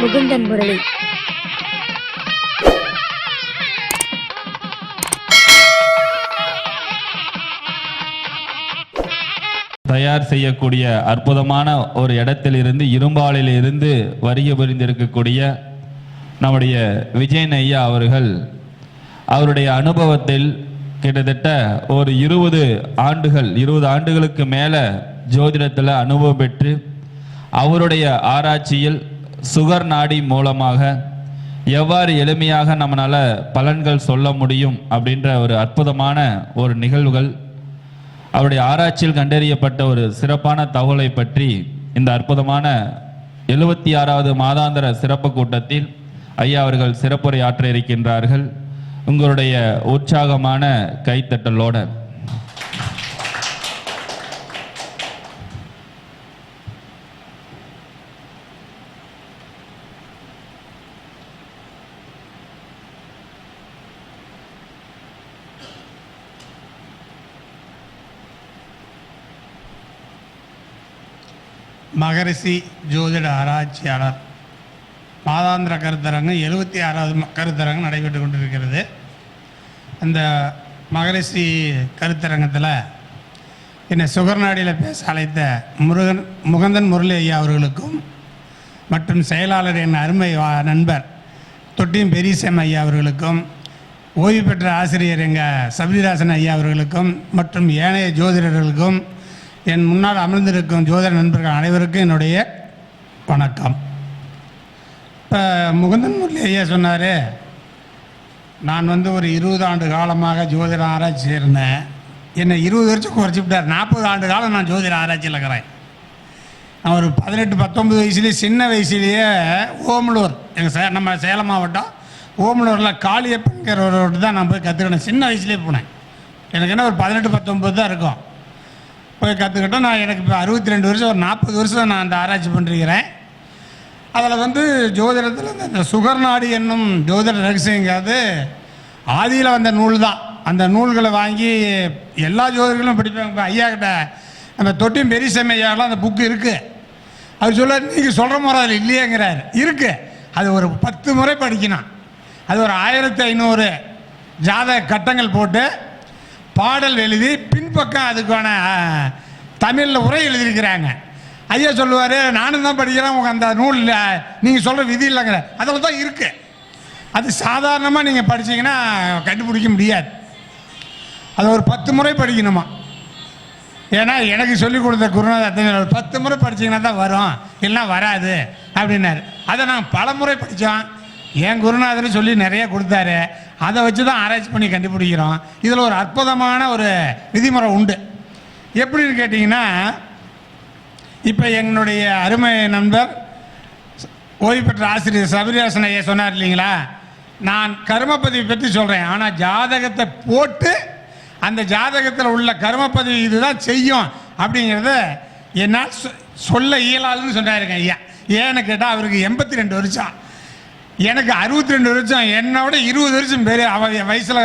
முகுந்தன் முரளி. தயார் செய்யக்கூடிய அற்புதமான ஒரு இடத்திலிருந்து இரும்பாலில் இருந்து வருகை புரிந்திருக்கக்கூடிய நம்முடைய விஜயன் ஐயா அவர்கள் அவருடைய அனுபவத்தில் கிட்டத்தட்ட ஒரு 20 ஆண்டுகளுக்கு மேலே ஜோதிடத்தில் அனுபவம் பெற்று அவருடைய ஆராய்ச்சியில் சுகர் நாடி மூலமாக எவ்வாறு எளிமையாக நம்மளால் பலன்கள் சொல்ல முடியும் அப்படின்ற ஒரு அற்புதமான ஒரு நிகழ்வுகள் அவருடைய ஆராய்ச்சியில் கண்டறியப்பட்ட ஒரு சிறப்பான தகவலை பற்றி இந்த அற்புதமான 76வது மாதாந்திர சிறப்பு கூட்டத்தில் ஐயா அவர்கள் சிறப்புரை ஆற்ற இருக்கின்றார்கள். உங்களுடைய உற்சாகமான கைத்தட்டலோட மகரிஷி ஜோதிட ஆராய்ச்சியாளர் மாதாந்திர கருத்தரங்கு 76வது கருத்தரங்கு நடைபெற்று கொண்டிருக்கிறது. அந்த மகரிஷி கருத்தரங்கத்தில் என்னை சுகர்நாடியில் பேச அழைத்த முகுந்தன் முரளி ஐயா அவர்களுக்கும் மற்றும் செயலாளர் என் அருமை நண்பர் தொட்டியம் பெரியசாமி ஐயா அவர்களுக்கும் ஓய்வு பெற்ற ஆசிரியர் எங்கள் சபரிதாசன் ஐயா அவர்களுக்கும் மற்றும் ஏனைய ஜோதிடர்களுக்கும் என் முன்னால் அமர்ந்திருக்கும் ஜோதிட நண்பர்கள் அனைவருக்கும் என்னுடைய வணக்கம். இப்போ முகுந்தன் முரளி ஐயா சொன்னார், நான் ஒரு 20 ஆண்டு காலமாக ஜோதிட ஆராய்ச்சி இருந்தேன். என்னை 20 வருஷம் குறைச்சி விட்டார். 40 ஆண்டு காலம் நான் ஜோதிட ஆராய்ச்சியில் இருக்கிறேன். நான் ஒரு 18-19 வயசுலேயே சின்ன வயசுலேயே ஓமலூர் நம்ம சேலம் மாவட்டம் ஓமலூரில் காளியப்பன்கிறவரோடு தான் நான் போய் கற்றுக்கினேன். சின்ன வயசுலேயே போனேன். எனக்கு என்ன ஒரு 18-19 தான் இருக்கும். போய் கற்றுக்கிட்டோம். நான் எனக்கு இப்போ 62 வருஷம், ஒரு 40 வருஷம் நான் அந்த ஆராய்ச்சி பண்ணிருக்கிறேன். அதில் ஜோதிடத்தில் இந்த சுகர் நாடி என்னும் ஜோதிட ரகசியங்கிறது ஆதியில் வந்த நூல் தான். அந்த நூல்களை வாங்கி எல்லா ஜோதிடர்களும் படிப்பாங்க. இப்போ ஐயா கிட்ட நம்ம தொட்டியும் பெரியசாமி ஐயாவெலாம் அந்த புக்கு இருக்குது. அது சொல்ல நீங்கள் சொல்கிற முறை அதில் இல்லையேங்கிறார். இருக்குது. அது ஒரு 10 முறை படிக்கணும். அது ஒரு 1500 ஜாதக கட்டங்கள் போட்டு பாடல் எழுதி பின்பக்கம் அதுக்கான தமிழில் உரை எழுதியிருக்கிறாங்க. ஐயா சொல்லுவார், நானும் தான் படிக்கிறேன், உங்கள் அந்த நூல் நீங்கள் சொல்கிற விதி இல்லைங்கிற அதில் தான் இருக்குது. அது சாதாரணமாக நீங்கள் படித்தீங்கன்னா கண்டுபிடிக்க முடியாது. அதை ஒரு 10 முறை படிக்கணுமா. ஏன்னா எனக்கு சொல்லிக் கொடுத்த குருநாதர் ஒரு 10 முறை படித்தீங்கன்னா தான் வரும், இல்லைன்னா வராது அப்படின்னாரு. அதை நான் பல முறை படித்தோம். என் குருநாதர் சொல்லி நிறைய கொடுத்தாரு. அதை வச்சு தான் ஆராய்ச்சி பண்ணி கண்டுபிடிக்கிறோம். இதில் ஒரு அற்புதமான ஒரு விதிமுறை உண்டு. எப்படின்னு கேட்டிங்கன்னா, இப்போ என்னுடைய அருமை நண்பர் ஓய்வு பெற்ற ஆசிரியர் சபரிதாசன் ஐயா சொன்னார் இல்லைங்களா, நான் கர்மப்பதிவை பற்றி சொல்கிறேன். ஆனால் ஜாதகத்தை போட்டு அந்த ஜாதகத்தில் உள்ள கர்மப்பதிவு இதுதான் செய்யும் அப்படிங்கிறத என்னால் சொல்ல இயலாதுன்னு சொன்னாருங்க ஐயா. ஏன்னு கேட்டால் அவருக்கு 82 வருஷம், எனக்கு 62 வருஷம். என்னோட 20 வருஷம் பேர் வயசில்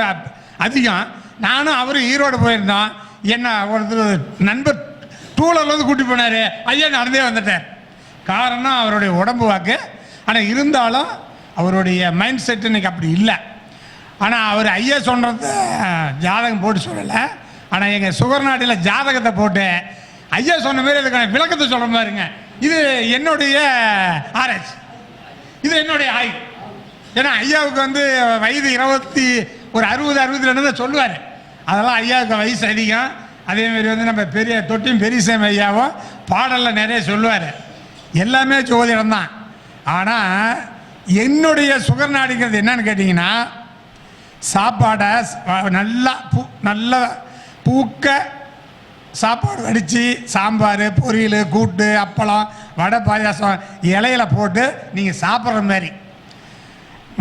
அதிகம். நானும் அவரும் ஈரோடு போயிருந்தோம். என்ன ஒருத்தர் நண்பர் டூலரில் கூட்டி போனார். ஐயா நடந்தே வந்துட்டார். காரணம் அவருடைய உடம்பு வாக்கு. ஆனால் இருந்தாலும் அவருடைய மைண்ட் செட் இன்னைக்கு அப்படி இல்லை. ஆனால் அவர் ஐயா சொல்கிறத ஜாதகம் போட்டு சொல்லலை. ஆனால் எங்கள் சுகர் நாட்டில் ஜாதகத்தை போட்டு ஐயா சொன்ன மாதிரி அதுக்கான விளக்கத்தை சொல்கிற மாதிரிங்க. இது என்னுடைய ஆராய்ச்சி, இது என்னுடைய ஆய்வு. ஏன்னா ஐயாவுக்கு வயது 60-62 தான் சொல்லுவார். அதெல்லாம் ஐயாவுக்கு வயசு அதிகம். அதேமாரி நம்ம பெரிய தொட்டியும் பெரியசாமி ஐயாவும் பாடலில் நிறைய சொல்லுவார். எல்லாமே ஜோதிடம் தான். ஆனால் என்னுடைய சுகர் நாடிங்கிறது என்னன்னு கேட்டிங்கன்னா, சாப்பாடை நல்லா பூக்க சாப்பாடு வடித்து சாம்பார், பொரியல், கூட்டு, அப்பளம், வடை, பாயாசம் இலையில போட்டு நீங்கள் சாப்பிட்ற மாதிரி.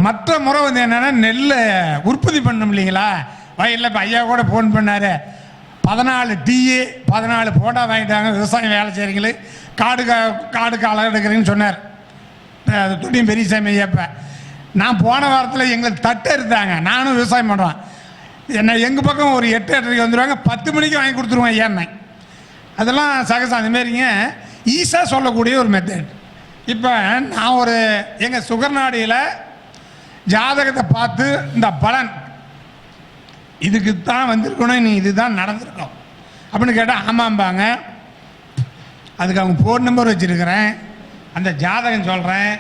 மற்ற முறை என்னென்னா, நெல் உற்பத்தி பண்ணணும் இல்லைங்களா. வயலில் இப்போ ஐயா கூட ஃபோன் பண்ணார். 14 டீ 14 போண்டா வாங்கிட்டாங்க. விவசாயம் வேலை செய்கிறீங்களே, காடுக்கு அளவு எடுக்கிறீங்கன்னு சொன்னார் தொட்டியும் பெரியசாமி ஐயா. இப்போ நான் போன வாரத்தில் எங்களுக்கு தட்டு எடுத்தாங்க. நானும் விவசாயம் பண்ணுவேன். என்ன எங்கள் பக்கம் ஒரு 8-8:30 வந்துடுவாங்க. 10 மணிக்கு வாங்கி கொடுத்துருவேன் ஐயான்னு. அதெல்லாம் சகசம். அதுமாரிங்க ஈஸியாக சொல்லக்கூடிய ஒரு மெத்தட். இப்போ நான் ஒரு எங்கள் சுகர்நாடியில் ஜாதகத்தை பார்த்து இந்த பலன் இதுக்கு தான் வந்திருக்கணும், நீ இதுதான் நடந்திருக்கும் அப்படின்னு கேட்டால் ஆமாம்பாங்க. அதுக்கு அவங்க ஃபோன் நம்பர் வச்சுருக்கிறேன், அந்த ஜாதகம் சொல்கிறேன்,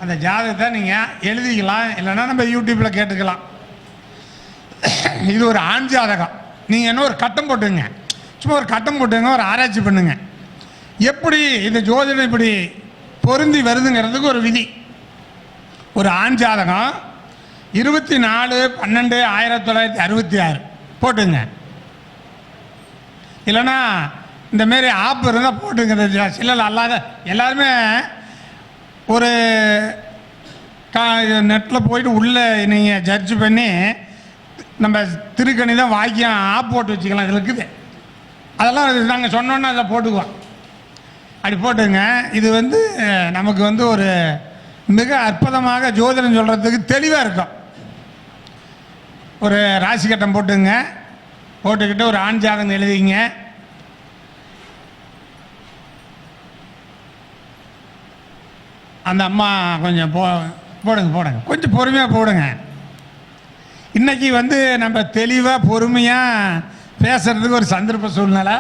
அந்த ஜாதகத்தை நீங்கள் எழுதிக்கலாம், இல்லைன்னா நம்ம யூடியூப்பில் கேட்டுக்கலாம். இது ஒரு ஆண் ஜாதகம். நீங்கள் என்ன ஒரு கட்டம் போட்டுங்க, சும்மா ஒரு கட்டம் போட்டுங்க, ஒரு ஆராய்ச்சி பண்ணுங்க, எப்படி இந்த ஜோதிடம் இப்படி பொருந்தி வருதுங்கிறதுக்கு ஒரு விதி. ஒரு ஆண் ஜாதகம் 24/12/1966 போட்டுங்க, இல்லைன்னா இந்தமாரி ஆப் இருந்தால் போட்டுங்க. சில்லல் அல்லாத எல்லாருமே ஒரு நெட்டில் போயிட்டு உள்ளே நீங்கள் ஜட்ஜ் பண்ணி நம்ம திருக்கணி தான் வாக்கியம் ஆப் போட்டு வச்சுக்கலாம். இது இருக்குது, அதெல்லாம் நாங்கள் சொன்னோன்னா அதில் போட்டுக்குவோம். அப்படி போட்டுங்க. இது நமக்கு ஒரு மிக அற்புதமாக ஜோதிடம் சொல்கிறதுக்கு தெளிவாக இருக்கும். ஒரு ராசி கட்டம் போட்டுங்க, போட்டுக்கிட்டு ஒரு ஆண் ஜாதகம் எழுதிங்க. அந்த அம்மா கொஞ்சம் போடுங்க, கொஞ்சம் பொறுமையாக போடுங்க. இன்றைக்கி நம்ம தெளிவாக பொறுமையாக பேசுகிறதுக்கு ஒரு சந்தர்ப்ப சூழ்நிலை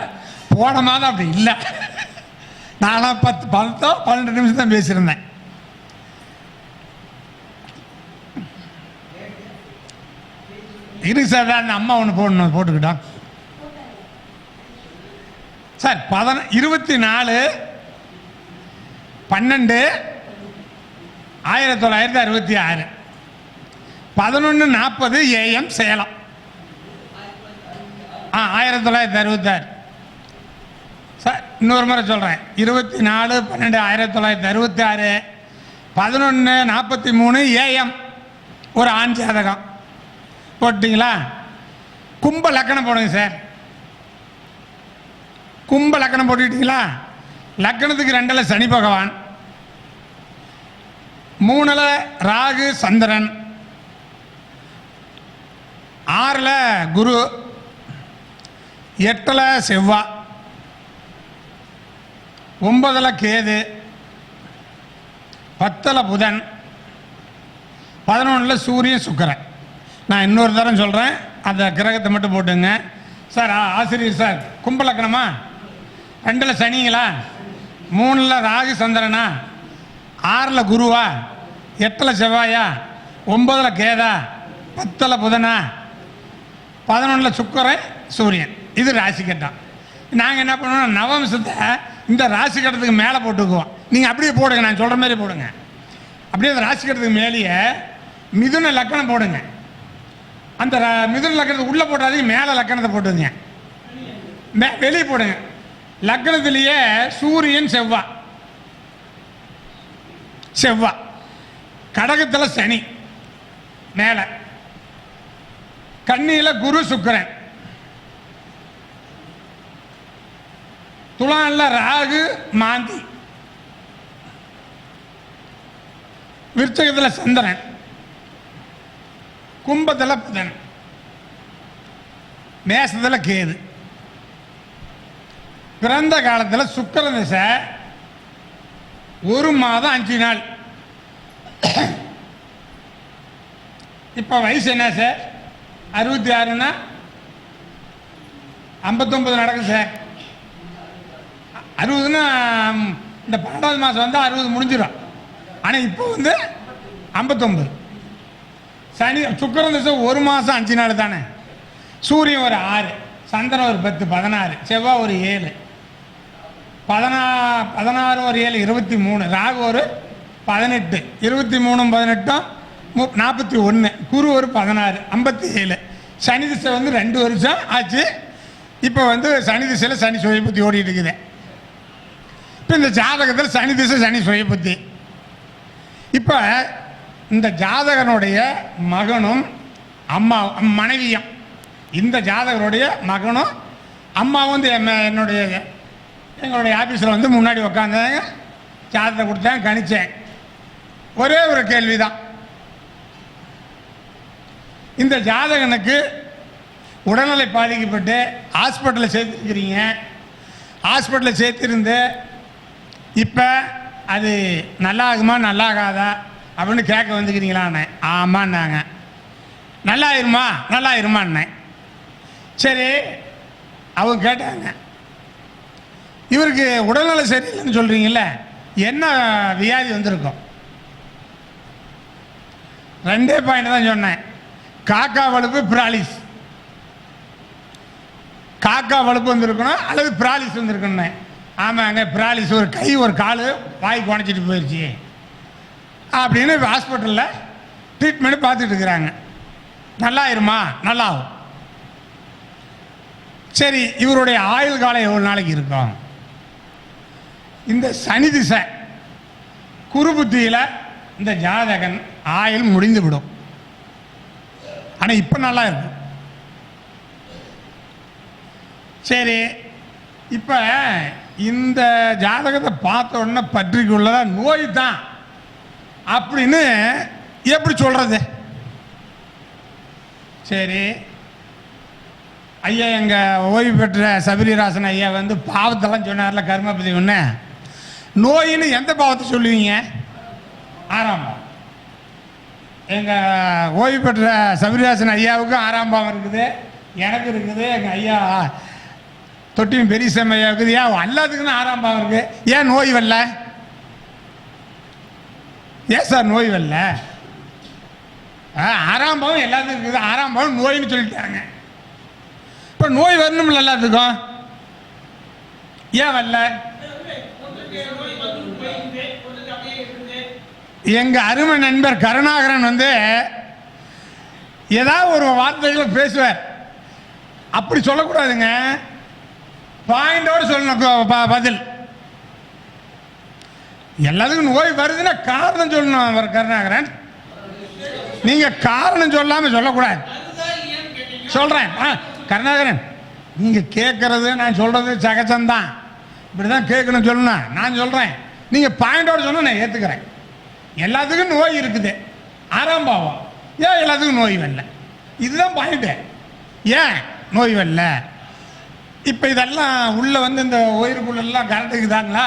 போன மாதம் அப்படி இல்லை. நானும் 12 நிமிஷம் தான் பேசியிருந்தேன். இருக்கு சார், அந்த அம்மா ஒன்று போட்டுக்கிட்டோம் சார். 24/12/1966 11:40 AM சேலம். 1966 சார். இன்னொரு முறை சொல்கிறேன், 24/12/1966 11:43 AM ஒரு ஆண் ஜாதகம் போட்டிங்களா? கும்ப லக்கணம் போடுங்க சார். கும்ப லக்கணம் போட்டுக்கிட்டீங்களா? லக்கணத்துக்கு 2 சனி பகவான், 3 ராகு சந்திரன், 6 குரு, 8 செவ்வாய், 9 கேது, 10 புதன், 11 சூரியன் சுக்கிரன். நான் இன்னொரு தரம் சொல்கிறேன், அந்த கிரகத்தை மட்டும் போட்டுங்க சார். ஆசிரியர் சார், கும்பலக்கணமா? 2 சனிங்களா? 3 ராகு சந்திரனா? 6 குருவா? 8 செவ்வாயா? 9 கேதா? 10 புதனா? 11 சுக்கிரன் சூரியன். இது ராசி கட்டம். நாங்கள் என்ன பண்ணுவோம், நவம்சத்தை இந்த ராசி கட்டத்துக்கு மேலே போட்டுக்குவோம். நீங்கள் அப்படியே போடுங்க, நான் சொல்கிற மாதிரி போடுங்க. அப்படியே அந்த ராசி கட்டத்துக்கு மேலேயே மிதுன லக்கணம் போடுங்க. அந்த மிதுன லக்கணத்துக்கு உள்ளே போட்டாதீங்க, மேலே லக்கணத்தை போட்டுங்க, வெளியே போடுங்க. லக்கணத்திலேயே சூரியன் செவ்வாய், கடகத்தில் சனி, மேலே கன்னியில் குரு சுக்கிரன், துலானில் ராகு மாந்தி, விருச்சகத்தில் சந்திரன், கும்பத்தில் புதன், மேசத்தில் கேது. பிறந்த காலத்தில் சுக்கிர திசை 1 மாதம் 5 நாள். இப்போ வயசு என்ன சார்? 66ன்னா 59 நடக்குது சார். 60ன்னா இந்த 12வது மாதம் வந்தால் 60 முடிஞ்சிடும். ஆனால் இப்போ 59. சனி சுக்கிர திசை 1 மாதம் 5 நாள் தானே. சூரியன் ஒரு 6, சந்திரன் ஒரு 10 16, செவ்வாய் ஒரு 7, 16 ஒரு 7 23, ராகு ஒரு 18, 23 18 41, குரு ஒரு 16 57. சனி திசை 2 வருஷம் ஆச்சு. இப்போ சனி திசையில் சனி சுய புத்தி ஓடிட்டு இருக்குது. இப்போ இந்த ஜாதகத்தில் சனி திசை சனி சுய புத்தி. இப்போ இந்த ஜாதகனுடைய மகனும் அம்மா மனைவியும், இந்த ஜாதகருடைய மகனும் அம்மாவும் எங்களுடைய ஆஃபீஸில் முன்னாடி உட்காந்தாங்க, ஜாதகத்தை கொடுத்தேன், கணித்தேன். ஒரே ஒரு கேள்வி தான், இந்த ஜாதகனுக்கு உடல்நிலை பாதிக்கப்பட்டு ஹாஸ்பிட்டலில் சேர்த்துருக்கிறீங்க. ஹாஸ்பிட்டலில் சேர்த்திருந்து இப்போ அது நல்லா ஆகுமா நல்லா ஆகாதா அப்படின்னு கேட்க வந்துக்கிறீங்களாண்ணே. ஆமான்னாங்க. நல்லா இருமான்னே. சரி, அவங்க கேட்டாங்க, இவருக்கு உடல்நல சரியில்லைன்னு சொல்கிறீங்கள, என்ன வியாதி வந்திருக்கும்? 2 பாயிண்ட் தான் சொன்னேன். காக்கா வலுப்பு, பிராலிஸ். காக்கா வலுப்பு வந்திருக்கணும் அல்லது பிராலிஸ் வந்திருக்கணும். ஆமாங்க, பிராலிஸ், ஒரு கை ஒரு கால் வாய்க்கு உணச்சிட்டு போயிடுச்சு அப்படின்னு ஹாஸ்பிட்டலில் ட்ரீட்மெண்ட் பார்த்துட்டு இருக்கிறாங்க. நல்லாயிருமா? நல்லாகும். சரி, இவருடைய ஆயுள் காலம் எவ்வளோ நாளைக்கு இருக்கும்? இந்த சனி திசை குரு புத்தியில் இந்த ஜாதகன் ஆயுள் முடிந்து விடும். ஆனால் இப்போ நல்லா இருக்கும். சரி, இப்போ இந்த ஜாதகத்தை பார்த்த உடனே பற்றிக்குள்ளதா நோய் தான் அப்படின்னு எப்படி சொல்றது? சரி, ஐயா எங்கள் ஓய்வு பெற்ற சபரிராசன் ஐயா வந்து பாவத்தெல்லாம் சொன்னார்ல, கர்மபதி ஒன்று. நோயின்னு எந்த பாவத்தை சொல்லுவீங்க? 6ஆம் பாவம். எங்கள் ஓய்வு பெற்ற சபரிராசன் ஐயாவுக்கும் 6ஆம் பாவம் இருக்குது, எனக்கு இருக்குது, எங்கள் ஐயா தொட்டியும் பெரிய ஐயா இருக்குது. ஏன் எல்லாத்துக்குன்னு 6ஆம் பாவம் இருக்குது? ஏன் நோய் வரல? ஏன் சார் நோய் வரல? 6ஆம் பாவம் எல்லாத்துக்கும் இருக்குது, 6ஆம் பாவம் நோயின்னு சொல்லிட்டாங்க. இப்போ நோய் வரணும்ல எல்லாத்துக்கும், ஏன் வரல? எங்க அருமை நண்பர் கருணாகரன் வந்து ஏதாவது ஒரு வார்த்தைகளை பேசுவார். அப்படி சொல்லக்கூடாதுங்க, பாயிண்டோடு சொல்லணும் பதில். எல்லாத்துக்கும் நோய் வருதுன்னா காரணம் சொல்லணும். அவர் கருணாகரன், நீங்க காரணம் சொல்லாம சொல்லக்கூடாது. சொல்றேன் கருணாகரன், நீங்க கேட்கறது நான் சொல்றது சகஜம்தான், இப்படிதான் கேட்கணும் சொல்லணும். நான் சொல்றேன், நீங்க பாயிண்டோடு சொன்னா நான் ஏத்துக்கிறேன். எல்லாத்துக்கும் நோய் இருக்குது, 6ஆம் பாவம், ஏன் எல்லாத்துக்கும் நோய் வரல? இதுதான் பாயிண்ட். ஏன் நோய் வரல? இப்போ இதெல்லாம் உள்ள வந்து இந்த உயிருக்குள்ளெல்லாம் கரண்ட்டுக்குதாங்களா?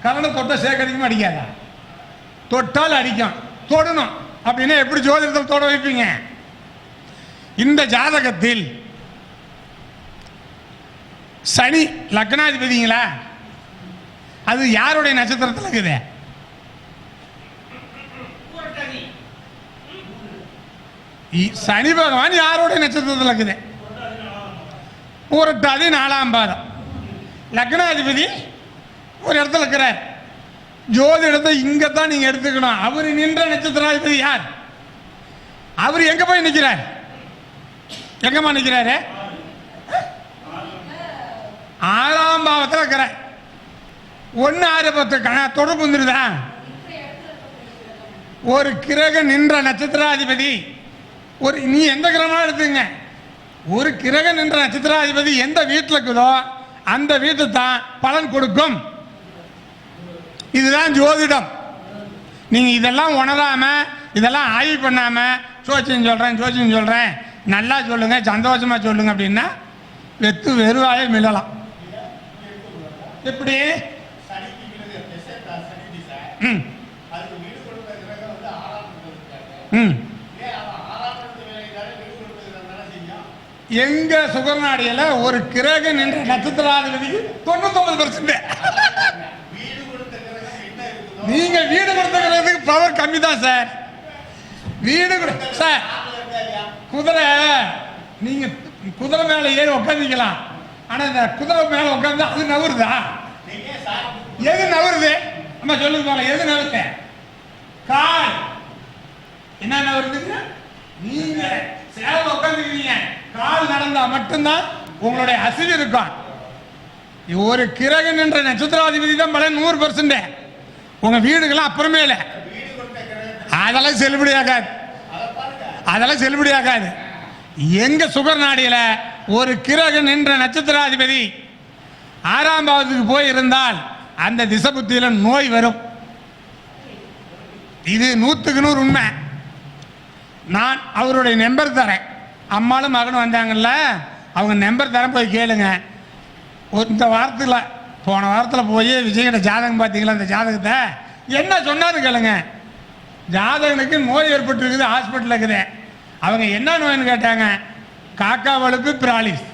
கரண்ட் தொட்டால் சேகரிக்குமா அடிக்காதா? தொட்டால் அடிக்கும், தொடணும். அப்படின்னா எப்படி ஜோதிடத்தில் தொட வைப்பீங்க? இந்த ஜாதகத்தில் சனி லக்னாதிபதிங்களா, அது யாருடைய நட்சத்திரத்தில் இருக்குது? சனி பகவான் யாருடைய நட்சத்திரத்தில் இருக்குது? பூரட்டாதி 4ஆம் பாதம். லக்னாதிபதி ஒரு இடத்துல இருக்கிறார். ஜோதிடத்தை இங்கே தான் நீங்கள் எடுத்துக்கணும். அவர் நின்ற நட்சத்திராதிபதி யார்? அவர் எங்கே போய் நிற்கிறார்? எங்கம்மா நிற்கிறாரு? 6ஆம் பாவத்தில் இருக்கிறார். 1-6-10 தொடர்பு வந்துருதா? ஒரு கிரகம் நின்ற நட்சத்திராதிபதி, ஒரு நீ எந்த கிரகமாக எடுத்துங்க, ஒரு கிரகம் நின்ற நட்சத்திராதிபதி எந்த வீட்டில் இருக்குதோ அந்த வீட்டு தான் பலன் கொடுக்கும். இதுதான் ஜோதிடம். நீங்கள் இதெல்லாம் உணராம, இதெல்லாம் ஆய்வு பண்ணாம ஜோசியம் சொல்கிறேன் நல்லா சொல்லுங்க, சந்தோஷமா சொல்லுங்க அப்படின்னா வெத்து வெறுவாயை மிளலாம். எப்படி? எங்க சுகர்நாடியில ஒரு கிரகம் நின்ற நட்சத்திராதிபதிக்கு 99%. நீங்க வீடு கொடுத்துக்கிறதுக்கு பவர் கம்மி தான் சார். வீடு சார், குதிரை நீங்க குதிரை மேல ஏறி உட்காந்துக்கலாம், ஆனா இந்த குதிரை மேல உட்காந்து அது நவருதா? எது நவருது? அம்மா சொல்லுங்க, எது நவருது? கால் என்ன நவருது? நீங்க சேவை உட்காந்துக்கிறீங்க, கால் நடந்தா மட்டும்தான் உங்களுடைய அசதி இருக்கும். ஒரு கிரகம் என்ற நட்சத்திராதிபதி தான் பலன் 100%. உங்க வீடுகள்லாம் அப்புறமே இல்லை, அதெல்லாம் செல்லுபடியாகாது. எங்க சுகர் நாடியில ஒரு கிரகம் என்ற நட்சத்திராதிபதி 6ஆம் பாவத்துக்கு போய் இருந்தால் அந்த திசை புத்தியில நோய் வரும். இது 100க்கு 100 உண்மை. நான் அவருடைய நம்பர் தரேன். அம்மாளும் மகனும் வந்தாங்கல்ல, அவங்க நம்பர் தரேன், போய் கேளுங்க. இந்த வாரத்தில் போன வாரத்தில் போய் விஜய்கிட்ட ஜாதகம் பார்த்தீங்களா? அந்த ஜாதகத்தை என்ன சொன்னாரு கேளுங்க. ஜாதகனுக்கு நோய் ஏற்பட்டுருக்குது, ஹாஸ்பிட்டலில் இருக்குது. அவங்க என்ன நோய்னு கேட்டாங்க. காக்கா வலுப்பு பிராலிஸ்.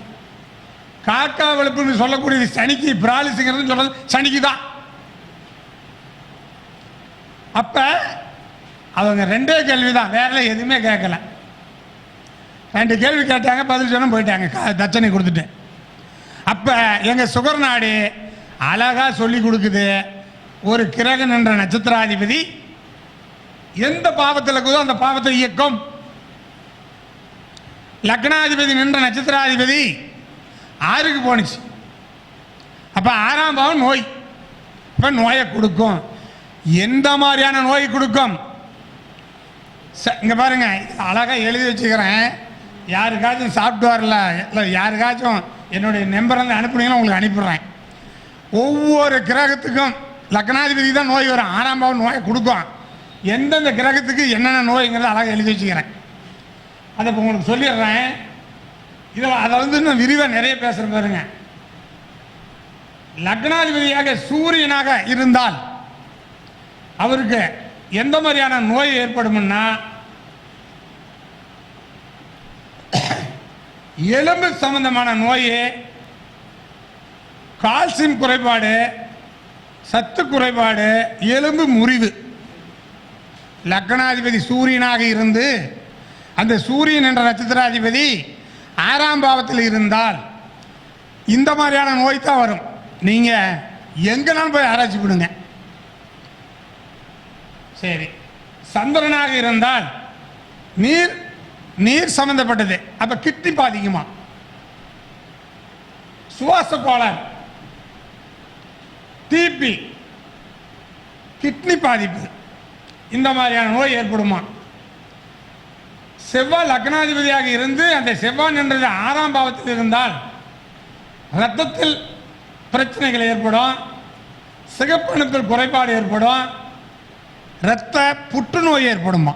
காக்கா வலுப்புன்னு சொல்லக்கூடியது சனிக்கு, பிராலிஸுங்கிறது சொல்றது சனிக்கு தான். அப்ப அவங்க ரெண்டே கேள்வி தான், வேற எதுவுமே கேட்கல. 2 கேள்வி கேட்டாங்க, பதில் சொன்ன போயிட்டாங்க, தட்சணை கொடுத்துட்டு. அப்ப எங்க சுகர் நாடு அழகா சொல்லி கொடுக்குது. ஒரு கிரகம் என்ற நட்சத்திராதிபதி எந்த பாவத்தில் இருக்குதோ அந்த பாவத்தை இயக்கும். லக்னாதிபதி நின்ற நட்சத்திராதிபதி 6க்கு போனுச்சு. அப்ப 6ஆம் பாவம் நோய். இப்ப நோயை கொடுக்கும். எந்த மாதிரியான நோய் கொடுக்கும்? இங்க பாருங்க, அழகா எழுதி வச்சுக்கிறேன். யாருக்காச்சும் சாஃப்ட்வேர்ல இல்லை யாருக்காச்சும் என்னுடைய நம்பர் வந்து அனுப்புனீங்கன்னா உங்களுக்கு அனுப்பிடுறேன். ஒவ்வொரு கிரகத்துக்கும் லக்னாதிபதி தான் நோய் வரும். 6ஆம் பாவம் நோயை கொடுக்கும். எந்தெந்த கிரகத்துக்கு என்னென்ன நோய்ங்கிறத அழகாக எழுதி வச்சுக்கிறேன். அதை இப்போ உங்களுக்கு சொல்லிடுறேன். இதில் அதை வந்து இன்னும் விரிவாக நிறைய பேசுகிறேன் பாருங்க. லக்னாதிபதியாக சூரியனாக இருந்தால் அவருக்கு எந்த மாதிரியான நோய் ஏற்படும்னா, எலும்பு சம்பந்தமான நோய், கால்சியம் குறைபாடு, சத்து குறைபாடு, எலும்பு முறிவு. லக்னாதிபதி சூரியனாக இருந்து அந்த சூரியன் என்ற நட்சத்திராதிபதி 6ஆம் பாவத்தில் இருந்தால் இந்த மாதிரியான நோய் தான் வரும். நீங்க எங்கனாலும் போய் ஆராய்ச்சி பண்ணுங்க. சரி, சந்திரனாக இருந்தால் நீர் சம்பந்தப்பட்டது. அப்ப கிட்னி பாதிக்குமா? சுவாச கோளாறு, டிபி, கிட்னி பாதிப்பு, இந்த மாதிரியான நோய் ஏற்படுமா? செவ்வாய் லக்னாதிபதியாக இருந்து அந்த செவ்வாய் நின்றது 6ஆம் பாவத்தில் இருந்தால் இரத்தத்தில் பிரச்சனைகள் ஏற்படும், சிகப்பணுக்கள் குறைபாடு ஏற்படும், இரத்த புற்றுநோய் ஏற்படுமா?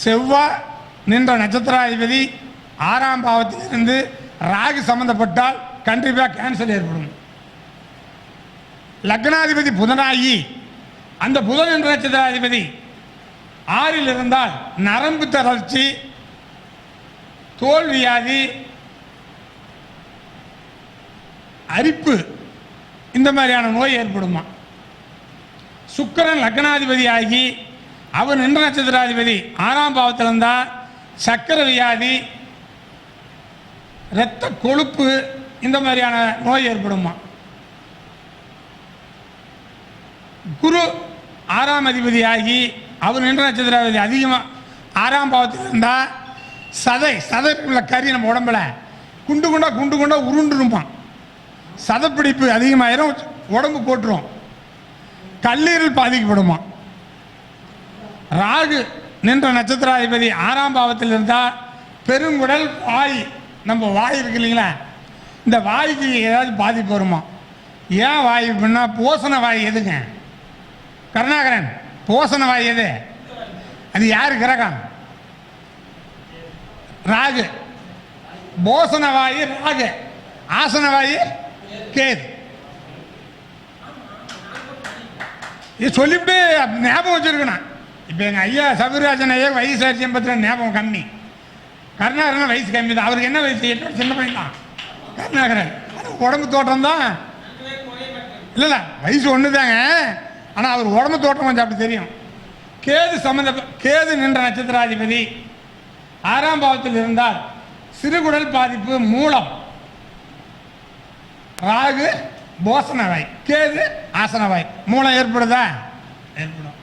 செவ்வாய் நின்ற நட்சத்திராதிபதி 6ஆம் பாவத்தில் இருந்து ராகு சம்பந்தப்பட்டால் கண்டிப்பாக கேன்சர் ஏற்படும். லக்னாதிபதி புதனாகி அந்த புதன் என்ற நட்சத்திராதிபதி 6ல் இருந்தால் நரம்பு தளர்ச்சி, தோல் வியாதி, அரிப்பு, இந்த மாதிரியான நோய் ஏற்படுமா? சுக்கிரன் லக்னாதிபதி ஆகி அவர் நின்ற நட்சத்திராதிபதி 6ஆம் பாவத்தில் இருந்தால் சக்கர வியாதி, இரத்த கொழுப்பு, இந்த மாதிரியான நோய் ஏற்படுமா? குரு 6ஆம் அதிபதியாகி அவர் நின்ற நட்சத்திராதிபதி அதிகமாக 6ஆம் பாவத்தில் இருந்தால் சதை உள்ள கறி நம்ம உடம்புல குண்டு குண்டா உருண்டுருப்பான். சதப்பிடிப்பு அதிகமாயிரும், உடம்பு போட்டுரும், கல்லீரல் பாதிக்கப்படுமா? ராகு நின்ற நட்சத்திராதிபதி 6ஆம் பாவத்தில் இருந்தால் பெருங்குடல், வாய், நம்ம வாய் இருக்கு இல்லைங்களா, இந்த வாய்க்கு ஏதாவது பாதிப்பு வருமா? ஏன் வாய் அப்படின்னா போசன வாய் எதுங்க? கருணாகரன், போசன வாய் எது? அது யாரு கிரகம்? ராகு. போசன வாயு ராகு, ஆசன வாயு கேது. இது சொல்லிவிட்டு ஞாபகம் வச்சிருக்கணும். இப்போ எங்கள் ஐயா சபரிராஜன் ஐயா வயசு 82 ஞாபகம் கம்மி. கருணாகரன் வயசு கம்மி தான். அவருக்கு என்ன வயசு? 8 வருஷம் சின்ன பையன் தான் கருணாகரன். உடம்பு தோட்டம் தான் இல்லை வயசு ஒன்று தாங்க. ஆனால் அவர் உடம்பு தோட்டம் கொஞ்சம் அப்படி தெரியும். கேது நின்ற நட்சத்திராதிபதி 6ஆம் பாவத்தில் இருந்தால் சிறுகுடல் பாதிப்பு, மூலம். ராகு போசனவாய், கேது ஆசனவாய். மூலம் ஏற்படுதா? ஏற்படும்.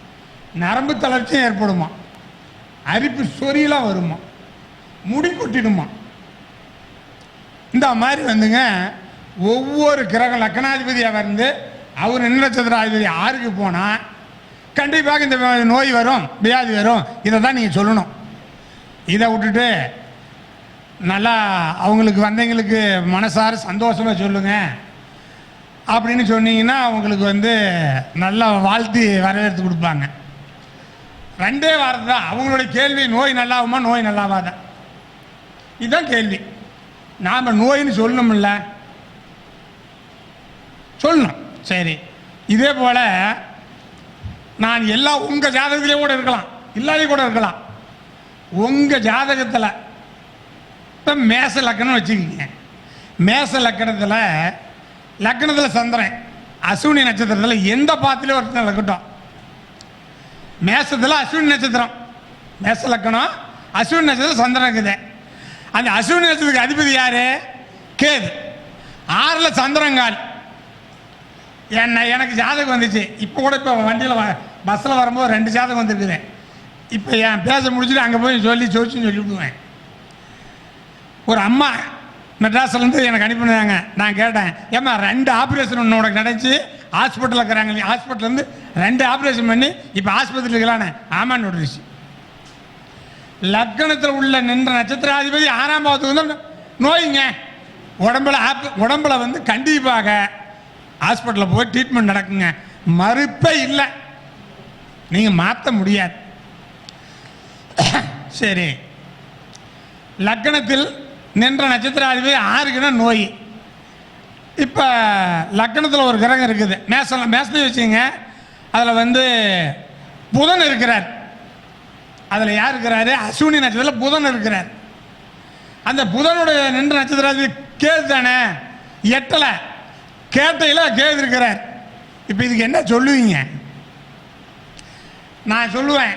நரம்பு தளர்ச்சியும் ஏற்படுமா? அரிப்பு சொரியெல்லாம் வருமா? முடி கொட்டிடுமா? இந்த மாதிரி வந்துங்க ஒவ்வொரு கிரகம் லக்னாதிபதியாக இருந்து அவர் நின்ற நட்சத்திராதிபதி 6க்கு போனால் கண்டிப்பாக இந்த நோய் வரும், வியாதி வரும். இதை தான் நீங்கள் சொல்லணும். இதை விட்டுட்டு நல்லா அவங்களுக்கு வந்தவங்களுக்கு மனசார சந்தோஷமாக சொல்லுங்க அப்படின்னு சொன்னீங்கன்னா அவங்களுக்கு வந்து நல்லா வாழ்த்தி வரவேற்று கொடுப்பாங்க. 2 வாரம் தான் அவங்களுடைய கேள்வி. நோய் நல்லாகுமா, நோய் நல்லாவாதா? இதுதான் கேள்வி. நாம் நோயின்னு சொல்லணும்ல. சொல்லணும். சரி, இதே போல் நான் எல்லாம் உங்கள் ஜாதகத்திலே கூட இருக்கலாம், இல்லாத கூட இருக்கலாம். உங்கள் ஜாதகத்தில் இப்போ மேச லக்கணம் வச்சுக்கிங்க. மேச லக்கணத்தில் சந்திரன் அஸ்வினி நட்சத்திரத்தில் எந்த பாத்திலே ஒருத்தர் இருக்கட்டும், மேசத்தில் அஸ்வினி நட்சத்திரம், மேச லக்கணம் அஸ்வினி நட்சத்திரம் சந்திரன் இருக்குது. அந்த அஸ்வினி நட்சத்திரத்துக்கு அதிபதி யார்? கேது. 6ல் சந்திரங்கால். எனக்கு ஜாதகம் வந்துச்சு. இப்போ கூட இப்போ வண்டியில் பஸ்ஸில் வரும்போது 2 ஜாதகம் வந்துருக்குது. இப்போ என் பேச முடிச்சுட்டு அங்கே போய் சொல்லிவிடுவேன். ஒரு அம்மா மெட்ராஸ்லேருந்து எனக்கு அனுப்பினாங்க. நான் கேட்டேன், ஏம்மா 2 ஆப்ரேஷன் ஒன்று உனக்கு நடந்துச்சு, ஹாஸ்பிட்டலில் இருக்கிறாங்க, ஹாஸ்பிட்டலேருந்து 2 ஆப்ரேஷன் பண்ணி இப்போ ஆஸ்பத்திரியில் இருக்கலான்னு. ஆமான்னு விட்டுருச்சு. லக்கணத்தில் உள்ள நின்ற நட்சத்திராதிபதி 6ஆம் பாவத்துக்கு வந்து நோய்ங்க. உடம்புல வந்து கண்டிப்பாக ஹாஸ்பிட்டலில் போய் ட்ரீட்மெண்ட் நடக்குங்க, மறுப்பே இல்லை, நீங்கள் மாற்ற முடியாது. சரி, லக்கணத்தில் நின்ற நட்சத்திராதிபதி 6க்குன்னா நோய். இப்போ லக்கணத்தில் ஒரு கிரகம் இருக்குது, மேசத்தை வச்சுங்க. அதில் வந்து புதன் இருக்கிறார். அதில் யார் இருக்கிறாரு? அஸ்வினி நட்சத்திரத்தில் புதன் இருக்கிறார். அந்த புதனுடைய நின்ற நட்சத்திராதிபதி கேது தானே, 8ல் கேட்டையில் கேது இருக்கிறார். இப்போ இதுக்கு என்ன சொல்லுவீங்க? நான் சொல்லுவேன்,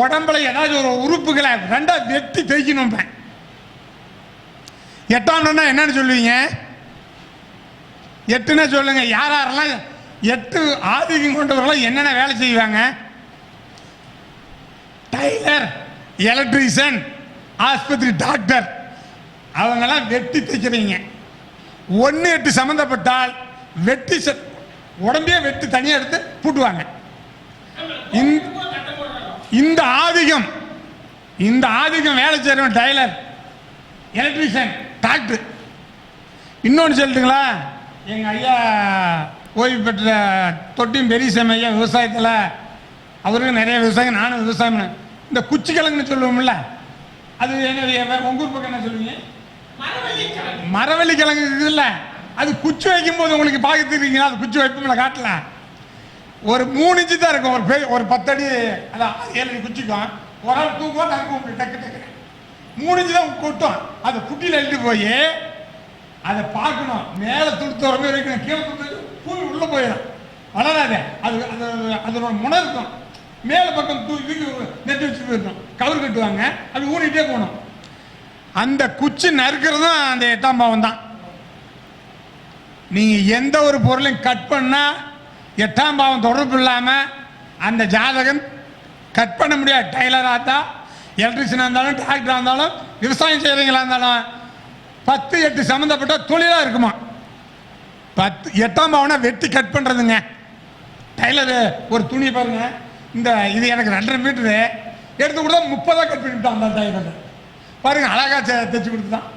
உடம்புல ஏதாச்சும் ஒரு உறுப்புகளை 2 வெட்டி தேய்க்கணும். 8ஆம் இடம்னா என்னன்னு சொல்லுவீங்க? 8ன்னு சொல்லுங்க. யாரெல்லாம் 8 ஆதிக்கம் கொண்டவர்களாம் என்னென்ன வேலை செய்வாங்க? டைலர், எலக்ட்ரீஷியன், ஆஸ்பத்திரி டாக்டர், அவங்கெல்லாம் வெட்டி தைக்கிறீங்க. 1-8 சம்மந்தப்பட்டால் வெட்டி உடம்பே வெட்டி தனியாக எடுத்து பூட்டுவாங்க. இந்த ஆதிக்கம் வேலை செய்யறவன் டைலர், எலக்ட்ரீஷியன், டாக்டர். இன்னொன்று சொல்லட்டுங்களா? எங்கள் ஐயா ஓய்வு பெற்ற தொட்டியும் பெரியசாமி ஐயா விவசாயத்தில், அவருக்கு நிறைய விவசாயம், நானும் விவசாயம். இந்த குச்சிக்கிழங்குன்னு சொல்லுவோம்ல, அது என்ன உங்க ஊர் பக்கம் என்ன சொல்லுவீங்க? மரவள்ளி கிழங்கு இருக்குதுல்ல, அது குச்சி வைக்கும் போது உங்களுக்கு பார்த்துருக்கீங்களா? அது குச்சி வைப்போம்ல காட்டில், ஒரு 3 இன்ச்சு தான் இருக்கும். ஒரு 10 அடி, அதான் 7 அடி குச்சிக்கும். ஒரு ஆள் தூக்குவோம், டக்கு டக்கு 3 இன்ச்சு தான் கொட்டும். அதை குட்டியில் எழுதி போய் அதை பார்க்கணும். மேலே துடுத்து வரவே வைக்கணும், கீழே துடுத்து பூமி உள்ளே போயிடும், வளராது. அதோட முனை இருக்கும், மேலே பக்கம் தூக்கி நெட்டு வச்சு போயிடணும், கவர் கட்டுவாங்க, அது ஊனிகிட்டே போகணும். அந்த குச்சி நறுக்கிறதும் அந்த 8ஆம் பாவம் தான். நீங்கள் எந்த ஒரு பொருளையும் கட் பண்ணால் 8ஆம் பாவம் தொடர்பு இல்லாமல் அந்த ஜாதகம் கட் பண்ண முடியாது. டைலராக இருந்தால், எலக்ட்ரிஷியனாக இருந்தாலும், டாக்டராக இருந்தாலும், விவசாயம் செய்கிறவங்களா இருந்தாலும் 10-8 சம்மந்தப்பட்ட தொழிலாக இருக்குமா. 8ஆம் பாவம்னா வெட்டி கட் பண்ணுறதுங்க. டைலரு ஒரு துணி பாருங்க, இது எனக்கு 2.5 மீட்டரு எடுத்து கொடுத்தா 30 கட் பண்ணிவிட்டான் அந்த டைலர் பாருங்க, அழகாக தைச்சு கொடுத்துதான்.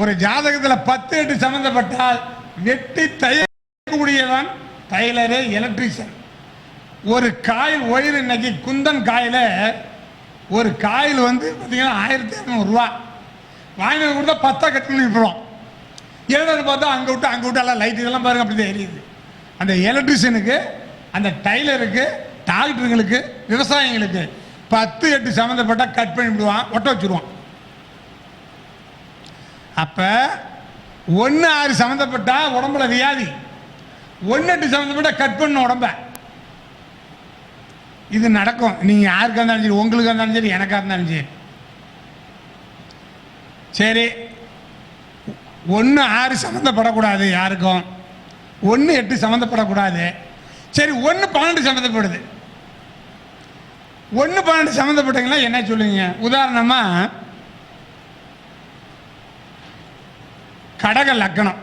ஒரு ஜாதகத்தில் 10-8 சம்மந்தப்பட்டால் வெட்டி தைக்கக்கூடியவன் டைலரு, எலக்ட்ரிஷியன். ஒரு காயில் ஒயர், இன்னைக்கு குந்தன் காயில் ஒரு காயில் வந்து பார்த்தீங்கன்னா 1200 ரூபா வாங்கி கொடுத்தா 10 கட் பண்ணி விட்டுருவோம். என்னன்னு பார்த்தா அங்கே விட்டு எல்லாம் லைட் இதெல்லாம் பாருங்க அப்படி தான் எரியுது. அந்த எலக்ட்ரிஷியனுக்கு, அந்த டைலருக்கு, டாக்டருங்களுக்கு, விவசாயிங்களுக்கு 10-8 சம்மந்தப்பட்டால் கட் பண்ணி விடுவான், ஒட்ட வச்சுருவான். அப்போ 1-6 சம்மந்தப்பட்டால் உடம்புல வியாதி, 1-8 சம்மந்தப்பட்டால் கட் பண்ண உடம்ப. இது நடக்கும். நீங்கள் யாருக்காக இருந்தாலும் சரி, உங்களுக்கு இருந்தாலும் சரி, எனக்காக இருந்தாலும் சரி. சரி, 1-6 சம்மந்தப்படக்கூடாது யாருக்கும், 1-8 சம்மந்தப்படக்கூடாது. சரி, 1-12 சம்மந்தப்படுது. 1-12 சம்மந்தப்பட்டீங்களா என்ன சொல்லுங்க? உதாரணமாக கடக லக்கணம்,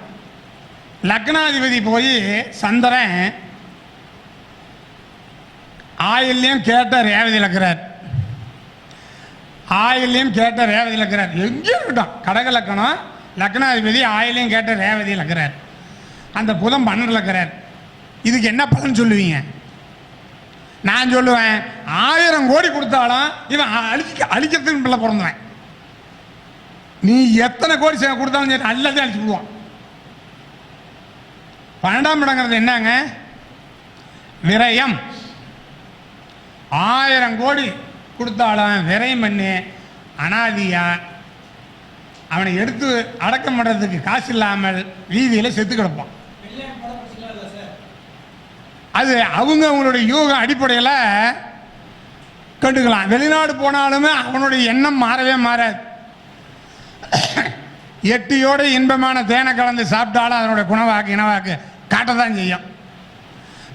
லக்னாதிபதி போய் சந்திரன் ஆயில்லையும் கேட்ட ரேவதியில் இருக்கிறார், ஆயில்லையும் கேட்ட ரேவதியில் இருக்கிறார். எங்கேயும் இருக்கட்டும், கடக லக்கணம், லக்னாதிபதி ஆயிலையும் கேட்ட ரேவதியில் இருக்கிறார். அந்த புதன் 12 இருக்கிறார். இதுக்கு என்ன பலன் சொல்லுவீங்க? நான் சொல்லுவேன், 1000 கோடி கொடுத்தாலும் இவன் அழிக்கிறதுக்கு பிள்ளை பிறந்தவன். நீ எத்தனை கோடி கொடுத்தாலும் சரி, எல்லாத்தையும் அழிச்சு விடுவான். 12ஆம் இடங்கிறது என்னங்க? விரயம். 1000 கோடி கொடுத்தாலும் விரயம் பண்ணி அனாதியா அவனை எடுத்து அடக்கம் பண்ணுறதுக்கு காசு இல்லாமல் வீதியில் செத்து கிடப்பான். அது அவங்களுடைய யூகம் அடிப்படையில் கண்டுக்கலாம். வெளிநாடு போனாலுமே அவனுடைய எண்ணம் மாறவே மாறாது. எட்டியோட இன்பமான தேனை கலந்து சாப்பிட்டாலும் அதனுடைய குணவாக்கு இனவாக்கு காட்டத்தான் செய்யும்.